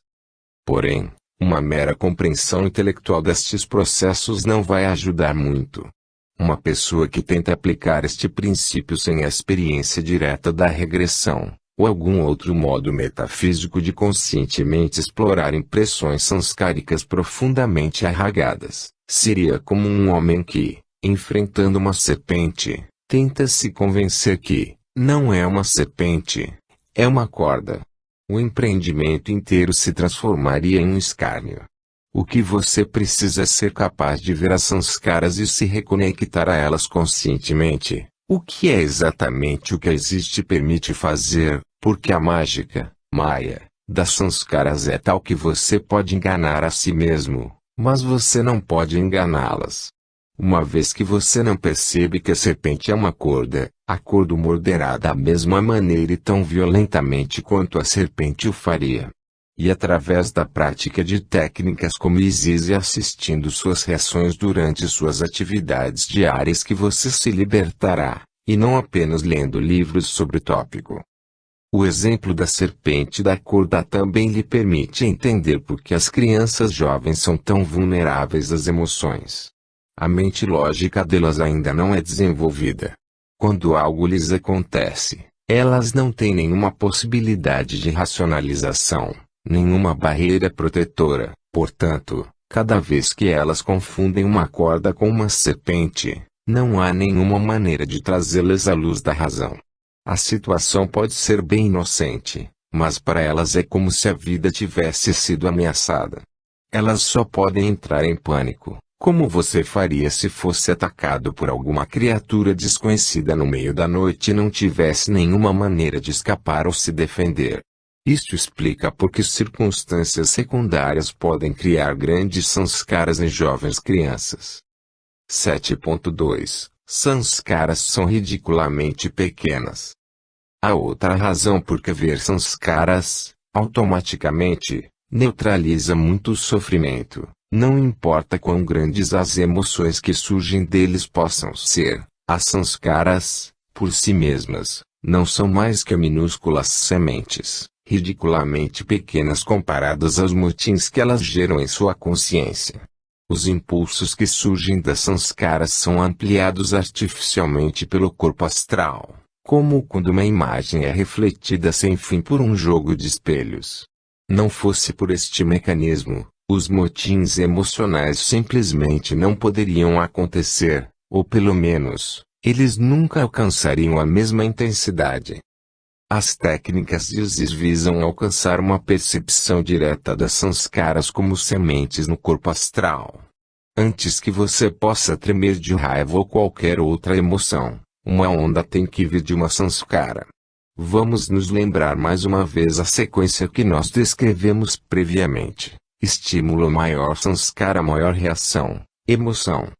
Porém, uma mera compreensão intelectual destes processos não vai ajudar muito. Uma pessoa que tenta aplicar este princípio sem a experiência direta da regressão, ou algum outro modo metafísico de conscientemente explorar impressões samskáricas profundamente arraigadas, seria como um homem que, enfrentando uma serpente, tenta se convencer que não é uma serpente, é uma corda. O empreendimento inteiro se transformaria em um escárnio. O que você precisa é ser capaz de ver as samskaras e se reconectar a elas conscientemente, o que é exatamente o que existe permite fazer, porque a mágica, Maya, das samskaras é tal que você pode enganar a si mesmo, mas você não pode enganá-las. Uma vez que você não percebe que a serpente é uma corda, a corda o morderá da mesma maneira e tão violentamente quanto a serpente o faria. E através da prática de técnicas como ISIS e assistindo suas reações durante suas atividades diárias que você se libertará, e não apenas lendo livros sobre o tópico. O exemplo da serpente da corda também lhe permite entender por que as crianças jovens são tão vulneráveis às emoções. A mente lógica delas ainda não é desenvolvida. Quando algo lhes acontece, elas não têm nenhuma possibilidade de racionalização, nenhuma barreira protetora. Portanto, cada vez que elas confundem uma corda com uma serpente, não há nenhuma maneira de trazê-las à luz da razão. A situação pode ser bem inocente, mas para elas é como se a vida tivesse sido ameaçada. Elas só podem entrar em pânico, como você faria se fosse atacado por alguma criatura desconhecida no meio da noite e não tivesse nenhuma maneira de escapar ou se defender. Isto explica por que circunstâncias secundárias podem criar grandes sanskaras em jovens crianças. 7.2 Sanskaras são ridiculamente pequenas. A outra razão por que ver sanskaras, automaticamente, neutraliza muito o sofrimento, não importa quão grandes as emoções que surgem deles possam ser, as sanskaras, por si mesmas, não são mais que minúsculas sementes, ridiculamente pequenas comparadas aos motins que elas geram em sua consciência. Os impulsos que surgem das sanskaras são ampliados artificialmente pelo corpo astral, como quando uma imagem é refletida sem fim por um jogo de espelhos. Não fosse por este mecanismo, os motins emocionais simplesmente não poderiam acontecer, ou pelo menos, eles nunca alcançariam a mesma intensidade. As técnicas de Isis visam alcançar uma percepção direta das sanskaras como sementes no corpo astral. Antes que você possa tremer de raiva ou qualquer outra emoção, uma onda tem que vir de uma sanskara. Vamos nos lembrar mais uma vez a sequência que nós descrevemos previamente. Estímulo maior, sanskara maior, reação, emoção.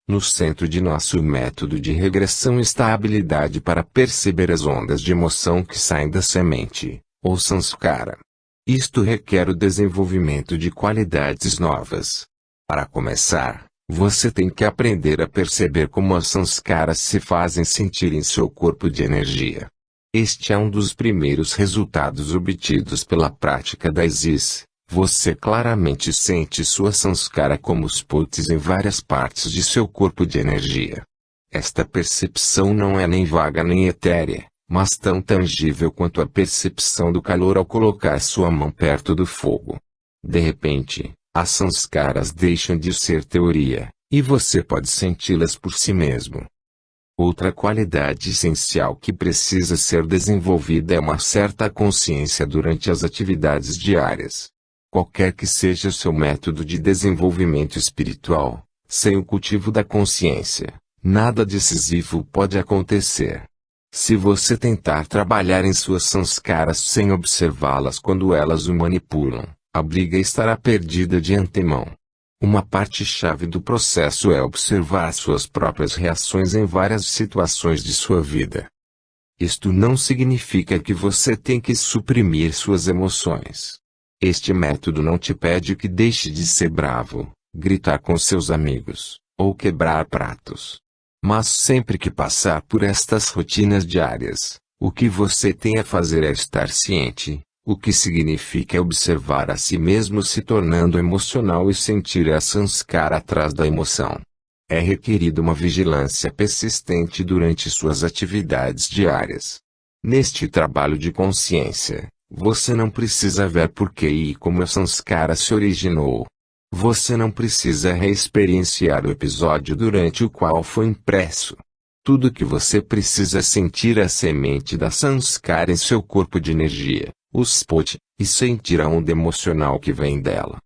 No centro de nosso método de regressão está a habilidade para perceber as ondas de emoção que saem da semente, ou sanskara. Isto requer o desenvolvimento de qualidades novas. Para começar, você tem que aprender a perceber como as sanskaras se fazem sentir em seu corpo de energia. Este é um dos primeiros resultados obtidos pela prática da Isis. Você claramente sente sua sanskara como os potes em várias partes de seu corpo de energia. Esta percepção não é nem vaga nem etérea, mas tão tangível quanto a percepção do calor ao colocar sua mão perto do fogo. De repente, as sanskaras deixam de ser teoria, e você pode senti-las por si mesmo. Outra qualidade essencial que precisa ser desenvolvida é uma certa consciência durante as atividades diárias. Qualquer que seja seu método de desenvolvimento espiritual, sem o cultivo da consciência, nada decisivo pode acontecer. Se você tentar trabalhar em suas sanskaras sem observá-las quando elas o manipulam, a briga estará perdida de antemão. Uma parte-chave do processo é observar suas próprias reações em várias situações de sua vida. Isto não significa que você tem que suprimir suas emoções. Este método não te pede que deixe de ser bravo, gritar com seus amigos, ou quebrar pratos. Mas sempre que passar por estas rotinas diárias, o que você tem a fazer é estar ciente, o que significa observar a si mesmo se tornando emocional e sentir a sanskara atrás da emoção. É requerida uma vigilância persistente durante suas atividades diárias. Neste trabalho de consciência, você não precisa ver por que e como a sanskara se originou. Você não precisa reexperienciar o episódio durante o qual foi impresso. Tudo que você precisa é sentir a semente da sanskara em seu corpo de energia, o spot, e sentir a onda emocional que vem dela.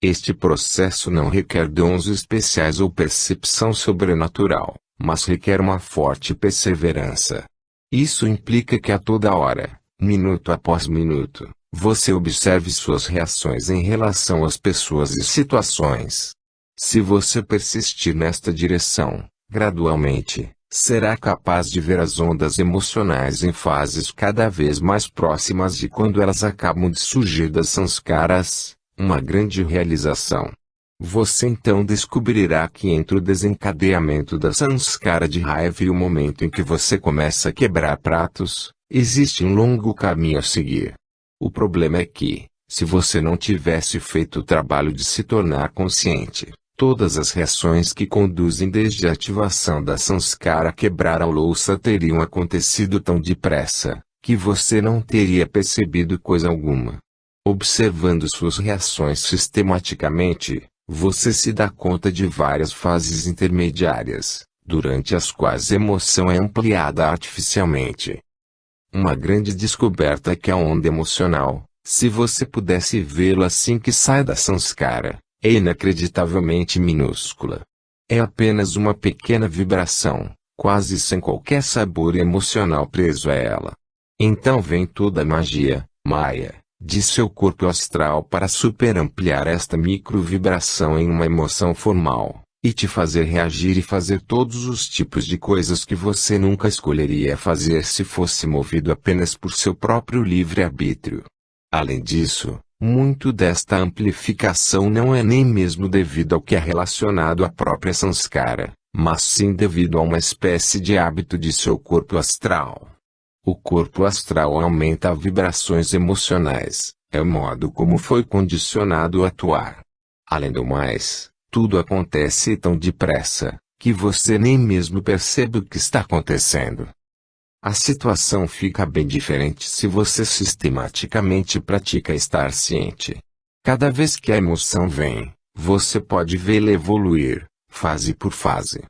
Este processo não requer dons especiais ou percepção sobrenatural, mas requer uma forte perseverança. Isso implica que a toda hora, minuto após minuto, você observe suas reações em relação às pessoas e situações. Se você persistir nesta direção, gradualmente, será capaz de ver as ondas emocionais em fases cada vez mais próximas de quando elas acabam de surgir das sanskaras, uma grande realização. Você então descobrirá que entre o desencadeamento da sanskara de raiva e o momento em que você começa a quebrar pratos, existe um longo caminho a seguir. O problema é que, se você não tivesse feito o trabalho de se tornar consciente, Todas as reações que conduzem desde a ativação da Samskara a quebrar a louça teriam acontecido tão depressa, que você não teria percebido coisa alguma. Observando suas reações sistematicamente, você se dá conta de várias fases intermediárias, durante as quais a emoção é ampliada artificialmente. Uma grande descoberta é que a onda emocional, se você pudesse vê-la assim que sai da Samskara, é inacreditavelmente minúscula. É apenas uma pequena vibração, quase sem qualquer sabor emocional preso a ela. Então vem toda a magia, Maya, de seu corpo astral para superampliar esta microvibração em uma emoção formal, e te fazer reagir e fazer todos os tipos de coisas que você nunca escolheria fazer se fosse movido apenas por seu próprio livre-arbítrio. Além disso, muito desta amplificação não é nem mesmo devido ao que é relacionado à própria Samskara, mas sim devido a uma espécie de hábito de seu corpo astral. O corpo astral aumenta as vibrações emocionais, é o modo como foi condicionado a atuar. Além do mais, tudo acontece tão depressa, que você nem mesmo percebe o que está acontecendo. A situação fica bem diferente se você sistematicamente pratica estar ciente. Cada vez que a emoção vem, você pode vê-la evoluir, fase por fase.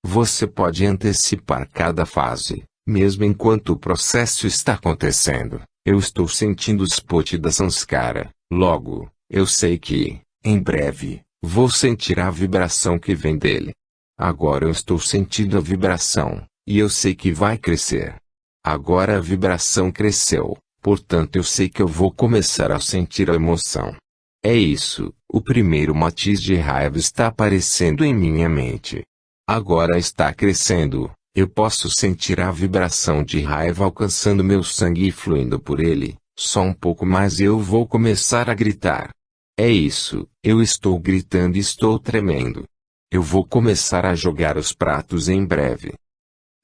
Você pode antecipar cada fase, mesmo enquanto o processo está acontecendo. Eu estou sentindo o spot da Samskara, logo, eu sei que, em breve, vou sentir a vibração que vem dele. Agora eu estou sentindo a vibração, e eu sei que vai crescer. Agora a vibração cresceu, portanto eu sei que eu vou começar a sentir a emoção. É isso, o primeiro matiz de raiva está aparecendo em minha mente. Agora está crescendo, eu posso sentir a vibração de raiva alcançando meu sangue e fluindo por ele, só um pouco mais e eu vou começar a gritar. É isso, eu estou gritando e estou tremendo. Eu vou começar a jogar os pratos em breve.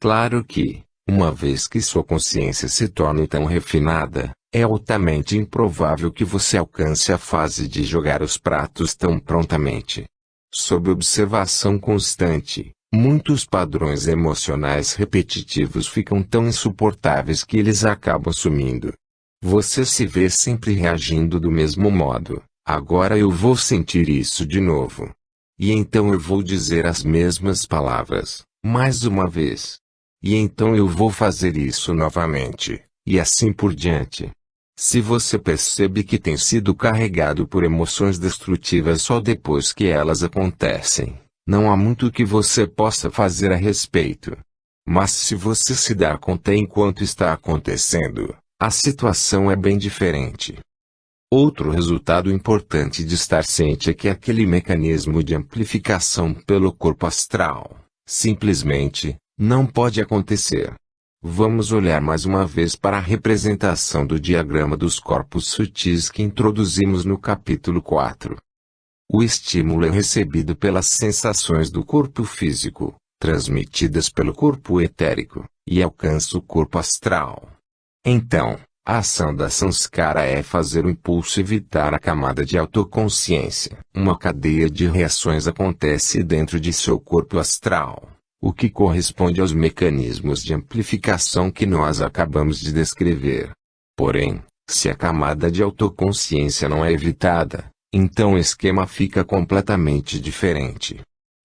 Claro que, uma vez que sua consciência se torne tão refinada, é altamente improvável que você alcance a fase de jogar os pratos tão prontamente. Sob observação constante, muitos padrões emocionais repetitivos ficam tão insuportáveis que eles acabam sumindo. Você se vê sempre reagindo do mesmo modo. Agora eu vou sentir isso de novo. E então eu vou dizer as mesmas palavras, mais uma vez. E então eu vou fazer isso novamente, e assim por diante. Se você percebe que tem sido carregado por emoções destrutivas só depois que elas acontecem, não há muito que você possa fazer a respeito. Mas se você se dá conta enquanto está acontecendo, a situação é bem diferente. Outro resultado importante de estar ciente é que aquele mecanismo de amplificação pelo corpo astral, simplesmente, não pode acontecer. Vamos olhar mais uma vez para a representação do diagrama dos corpos sutis que introduzimos no capítulo 4. O estímulo é recebido pelas sensações do corpo físico, transmitidas pelo corpo etérico, e alcança o corpo astral. Então, a ação da Samskara é fazer o impulso evitar a camada de autoconsciência. Uma cadeia de reações acontece dentro de seu corpo astral, o que corresponde aos mecanismos de amplificação que nós acabamos de descrever. Porém, se a camada de autoconsciência não é evitada, então o esquema fica completamente diferente.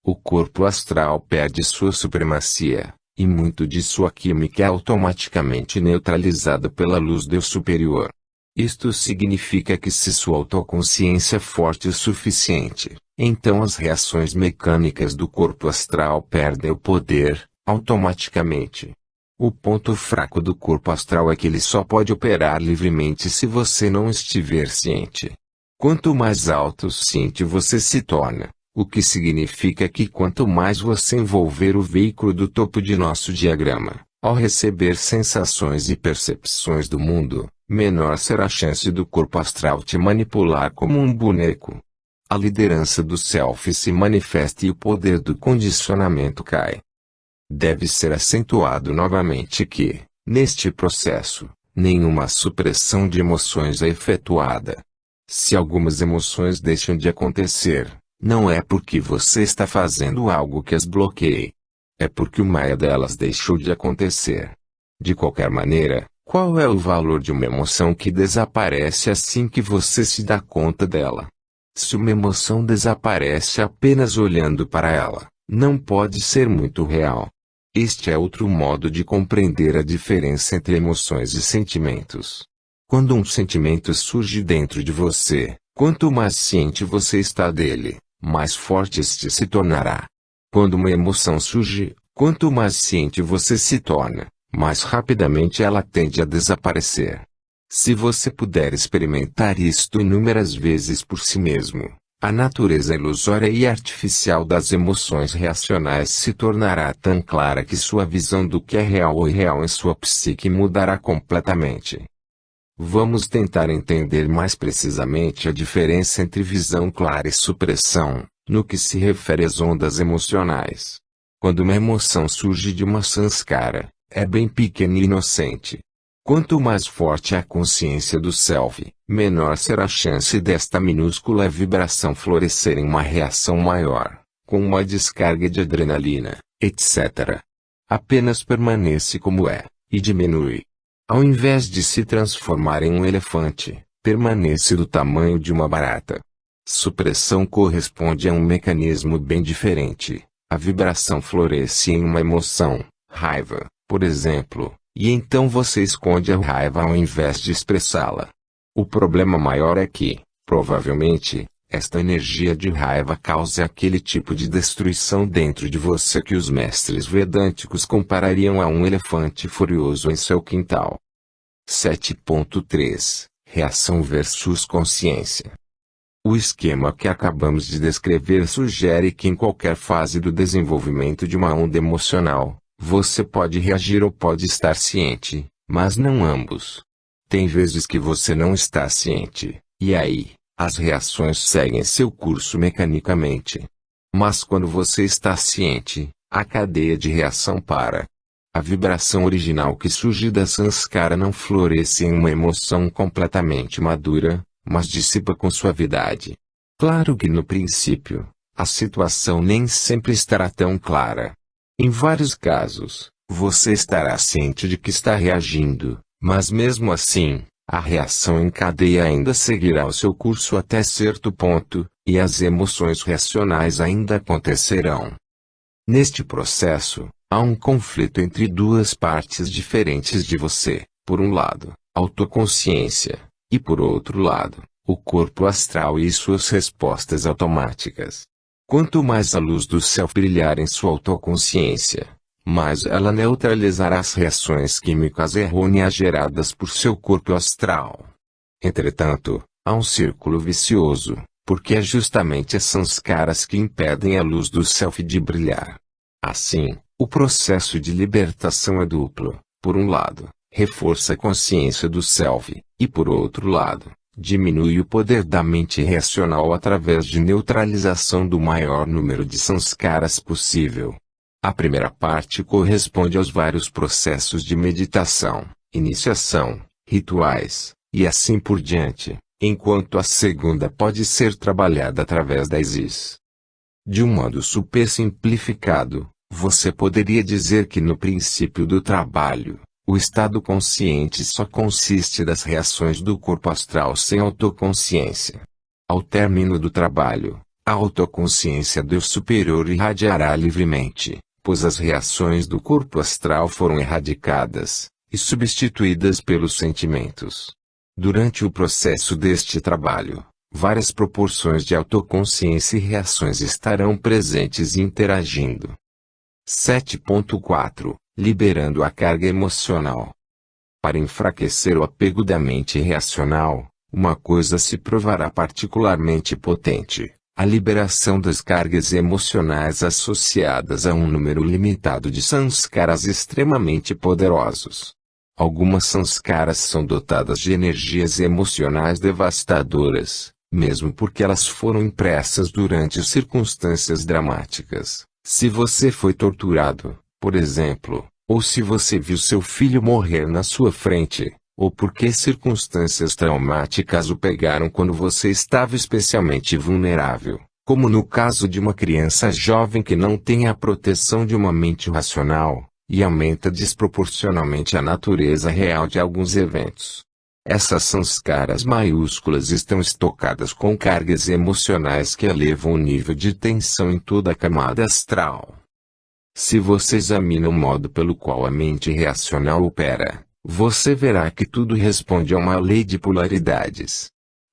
O corpo astral perde sua supremacia, e muito de sua química é automaticamente neutralizada pela luz do superior. Isto significa que se sua autoconsciência é forte o suficiente, então as reações mecânicas do corpo astral perdem o poder, automaticamente. O ponto fraco do corpo astral é que ele só pode operar livremente se você não estiver ciente. Quanto mais autociente você se torna, o que significa que quanto mais você envolver o veículo do topo de nosso diagrama, ao receber sensações e percepções do mundo, menor será a chance do corpo astral te manipular como um boneco. A liderança do self se manifesta e o poder do condicionamento cai. Deve ser acentuado novamente que, neste processo, nenhuma supressão de emoções é efetuada. Se algumas emoções deixam de acontecer, Não é porque você está fazendo algo que as bloqueie. É porque uma delas deixou de acontecer. De qualquer maneira, qual é o valor de uma emoção que desaparece assim que você se dá conta dela? Se uma emoção desaparece apenas olhando para ela, não pode ser muito real. Este é outro modo de compreender a diferença entre emoções e sentimentos. Quando um sentimento surge dentro de você, quanto mais ciente você está dele, mais forte este se tornará. Quando uma emoção surge, quanto mais ciente você se torna, mais rapidamente ela tende a desaparecer. Se você puder experimentar isto inúmeras vezes por si mesmo, a natureza ilusória e artificial das emoções reacionais se tornará tão clara que sua visão do que é real ou irreal em sua psique mudará completamente. Vamos tentar entender mais precisamente a diferença entre visão clara e supressão, no que se refere às ondas emocionais. Quando uma emoção surge de uma sanskara, é bem pequena e inocente. Quanto mais forte a consciência do self, menor será a chance desta minúscula vibração florescer em uma reação maior, com uma descarga de adrenalina, etc. Apenas permanece como é, e diminui. Ao invés de se transformar em um elefante, permanece do tamanho de uma barata. Supressão corresponde a um mecanismo bem diferente. A vibração floresce em uma emoção, raiva, por exemplo, e então você esconde a raiva ao invés de expressá-la. O problema maior é que, provavelmente, esta energia de raiva causa aquele tipo de destruição dentro de você que os mestres vedânticos comparariam a um elefante furioso em seu quintal. 7.3 Reação versus consciência. O esquema que acabamos de descrever sugere que em qualquer fase do desenvolvimento de uma onda emocional, você pode reagir ou pode estar ciente, mas não ambos. Tem vezes que você não está ciente, e aí, as reações seguem seu curso mecanicamente. Mas quando você está ciente, a cadeia de reação para. A vibração original que surge da sanskara não floresce em uma emoção completamente madura, mas dissipa com suavidade. Claro que no princípio, a situação nem sempre estará tão clara. Em vários casos, você estará ciente de que está reagindo, mas mesmo assim, a reação em cadeia ainda seguirá o seu curso até certo ponto, e as emoções reacionais ainda acontecerão. Neste processo, há um conflito entre duas partes diferentes de você, por um lado, autoconsciência, e por outro lado, o corpo astral e suas respostas automáticas. Quanto mais a luz do céu brilhar em sua autoconsciência, mais ela neutralizará as reações químicas errôneas geradas por seu corpo astral. Entretanto, há um círculo vicioso, porque é justamente as sanskaras que impedem a luz do self de brilhar. Assim, o processo de libertação é duplo. Por um lado, reforça a consciência do self, e por outro lado, diminui o poder da mente reacional através de neutralização do maior número de sanskaras possível. A primeira parte corresponde aos vários processos de meditação, iniciação, rituais, e assim por diante, enquanto a segunda pode ser trabalhada através da ISIS. De um modo super simplificado, você poderia dizer que no princípio do trabalho, o estado consciente só consiste das reações do corpo astral sem autoconsciência. Ao término do trabalho, a autoconsciência do eu superior irradiará livremente, pois as reações do corpo astral foram erradicadas, e substituídas pelos sentimentos. Durante o processo deste trabalho, várias proporções de autoconsciência e reações estarão presentes e interagindo. 7.4 Liberando a carga emocional. Para enfraquecer o apego da mente reacional, uma coisa se provará particularmente potente: a liberação das cargas emocionais associadas a um número limitado de sanskaras extremamente poderosos. Algumas sanskaras são dotadas de energias emocionais devastadoras, mesmo porque elas foram impressas durante circunstâncias dramáticas. Se você foi torturado, por exemplo, ou se você viu seu filho morrer na sua frente, ou porque circunstâncias traumáticas o pegaram quando você estava especialmente vulnerável, como no caso de uma criança jovem que não tem a proteção de uma mente racional, e aumenta desproporcionalmente a natureza real de alguns eventos. Essas sanskaras maiúsculas estão estocadas com cargas emocionais que elevam o nível de tensão em toda a camada astral. Se você examina o modo pelo qual a mente racional opera, você verá que tudo responde a uma lei de polaridades.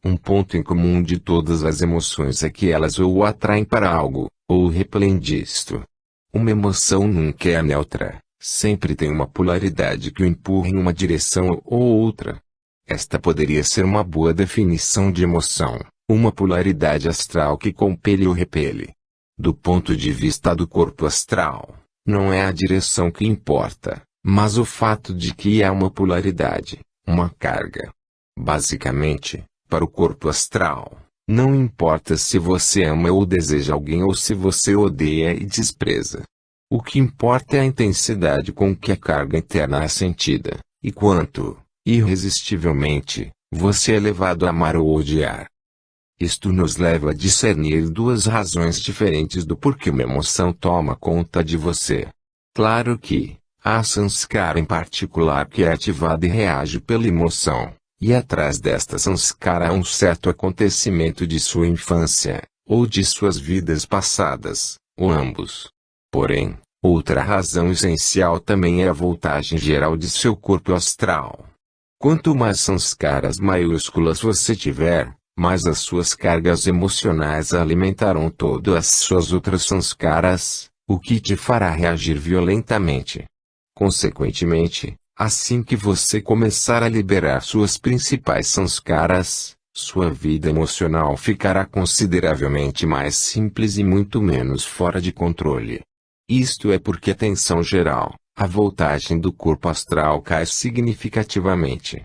Um ponto em comum de todas as emoções é que elas ou o atraem para algo, ou o repelem disto. Uma emoção nunca é neutra, sempre tem uma polaridade que o empurra em uma direção ou outra. Esta poderia ser uma boa definição de emoção, uma polaridade astral que compele ou repele. Do ponto de vista do corpo astral, não é a direção que importa, mas o fato de que há uma polaridade, uma carga. Basicamente, para o corpo astral, não importa se você ama ou deseja alguém ou se você odeia e despreza. O que importa é a intensidade com que a carga interna é sentida, e quanto, irresistivelmente, você é levado a amar ou odiar. Isto nos leva a discernir duas razões diferentes do porquê uma emoção toma conta de você. Claro que, há a sanskara em particular que é ativada e reage pela emoção, e atrás desta sanskara há um certo acontecimento de sua infância, ou de suas vidas passadas, ou ambos. Porém, outra razão essencial também é a voltagem geral de seu corpo astral. Quanto mais sanskaras maiúsculas você tiver, mais as suas cargas emocionais alimentarão todas as suas outras sanskaras, o que te fará reagir violentamente. Consequentemente, assim que você começar a liberar suas principais sanskaras, sua vida emocional ficará consideravelmente mais simples e muito menos fora de controle. Isto é porque a tensão geral, a voltagem do corpo astral cai significativamente.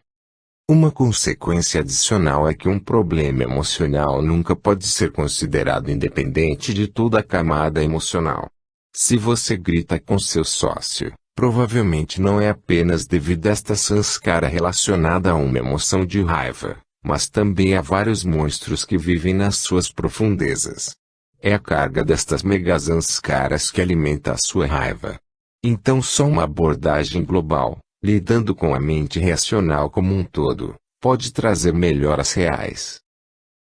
Uma consequência adicional é que um problema emocional nunca pode ser considerado independente de toda a camada emocional. Se você grita com seu sócio, provavelmente não é apenas devido a esta sanskara relacionada a uma emoção de raiva, mas também a vários monstros que vivem nas suas profundezas. É a carga destas megasanskaras que alimenta a sua raiva. Então só uma abordagem global, lidando com a mente racional como um todo, pode trazer melhoras reais.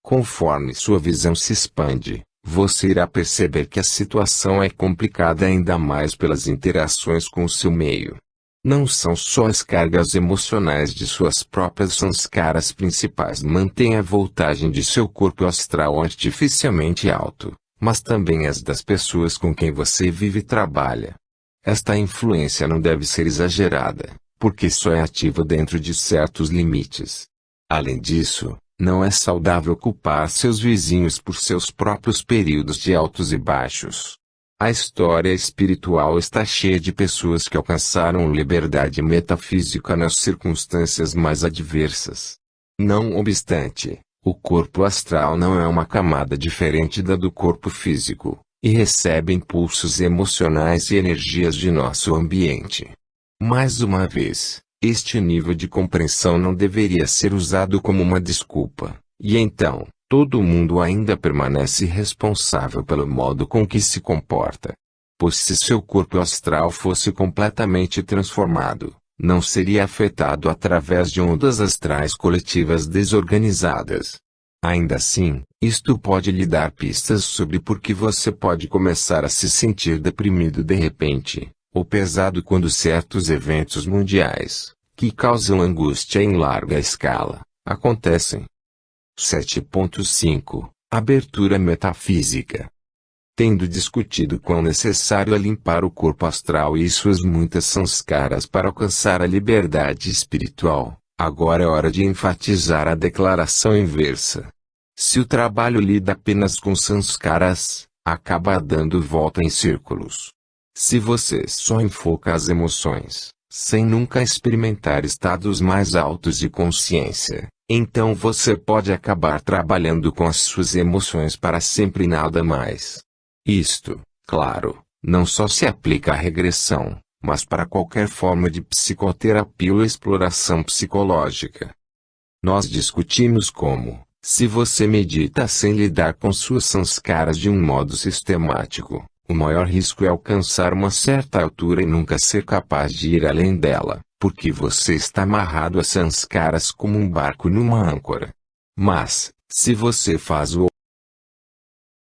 Conforme sua visão se expande, você irá perceber que a situação é complicada ainda mais pelas interações com o seu meio. Não são só as cargas emocionais de suas próprias sanskaras principais mantêm a voltagem de seu corpo astral artificialmente alto, mas também as das pessoas com quem você vive e trabalha. Esta influência não deve ser exagerada, porque só é ativa dentro de certos limites. Além disso, não é saudável culpar seus vizinhos por seus próprios períodos de altos e baixos. A história espiritual está cheia de pessoas que alcançaram liberdade metafísica nas circunstâncias mais adversas. Não obstante, o corpo astral não é uma camada diferente da do corpo físico, e recebe impulsos emocionais e energias de nosso ambiente. Mais uma vez, este nível de compreensão não deveria ser usado como uma desculpa, e então, todo mundo ainda permanece responsável pelo modo com que se comporta. Pois se seu corpo astral fosse completamente transformado, não seria afetado através de ondas astrais coletivas desorganizadas. Ainda assim, isto pode lhe dar pistas sobre por que você pode começar a se sentir deprimido de repente, ou pesado quando certos eventos mundiais, que causam angústia em larga escala, acontecem. 7.5 Abertura metafísica. Tendo discutido quão necessário é limpar o corpo astral e suas muitas sanskaras para alcançar a liberdade espiritual, agora é hora de enfatizar a declaração inversa. Se o trabalho lida apenas com sanskaras, acaba dando volta em círculos. Se você só enfoca as emoções, sem nunca experimentar estados mais altos de consciência, então você pode acabar trabalhando com as suas emoções para sempre e nada mais. Isto, claro, não só se aplica à regressão, mas para qualquer forma de psicoterapia ou exploração psicológica. Nós discutimos como, Se você medita sem lidar com suas sanskaras de um modo sistemático, o maior risco é alcançar uma certa altura e nunca ser capaz de ir além dela, porque você está amarrado a sanskaras como um barco numa âncora. Mas, se você faz o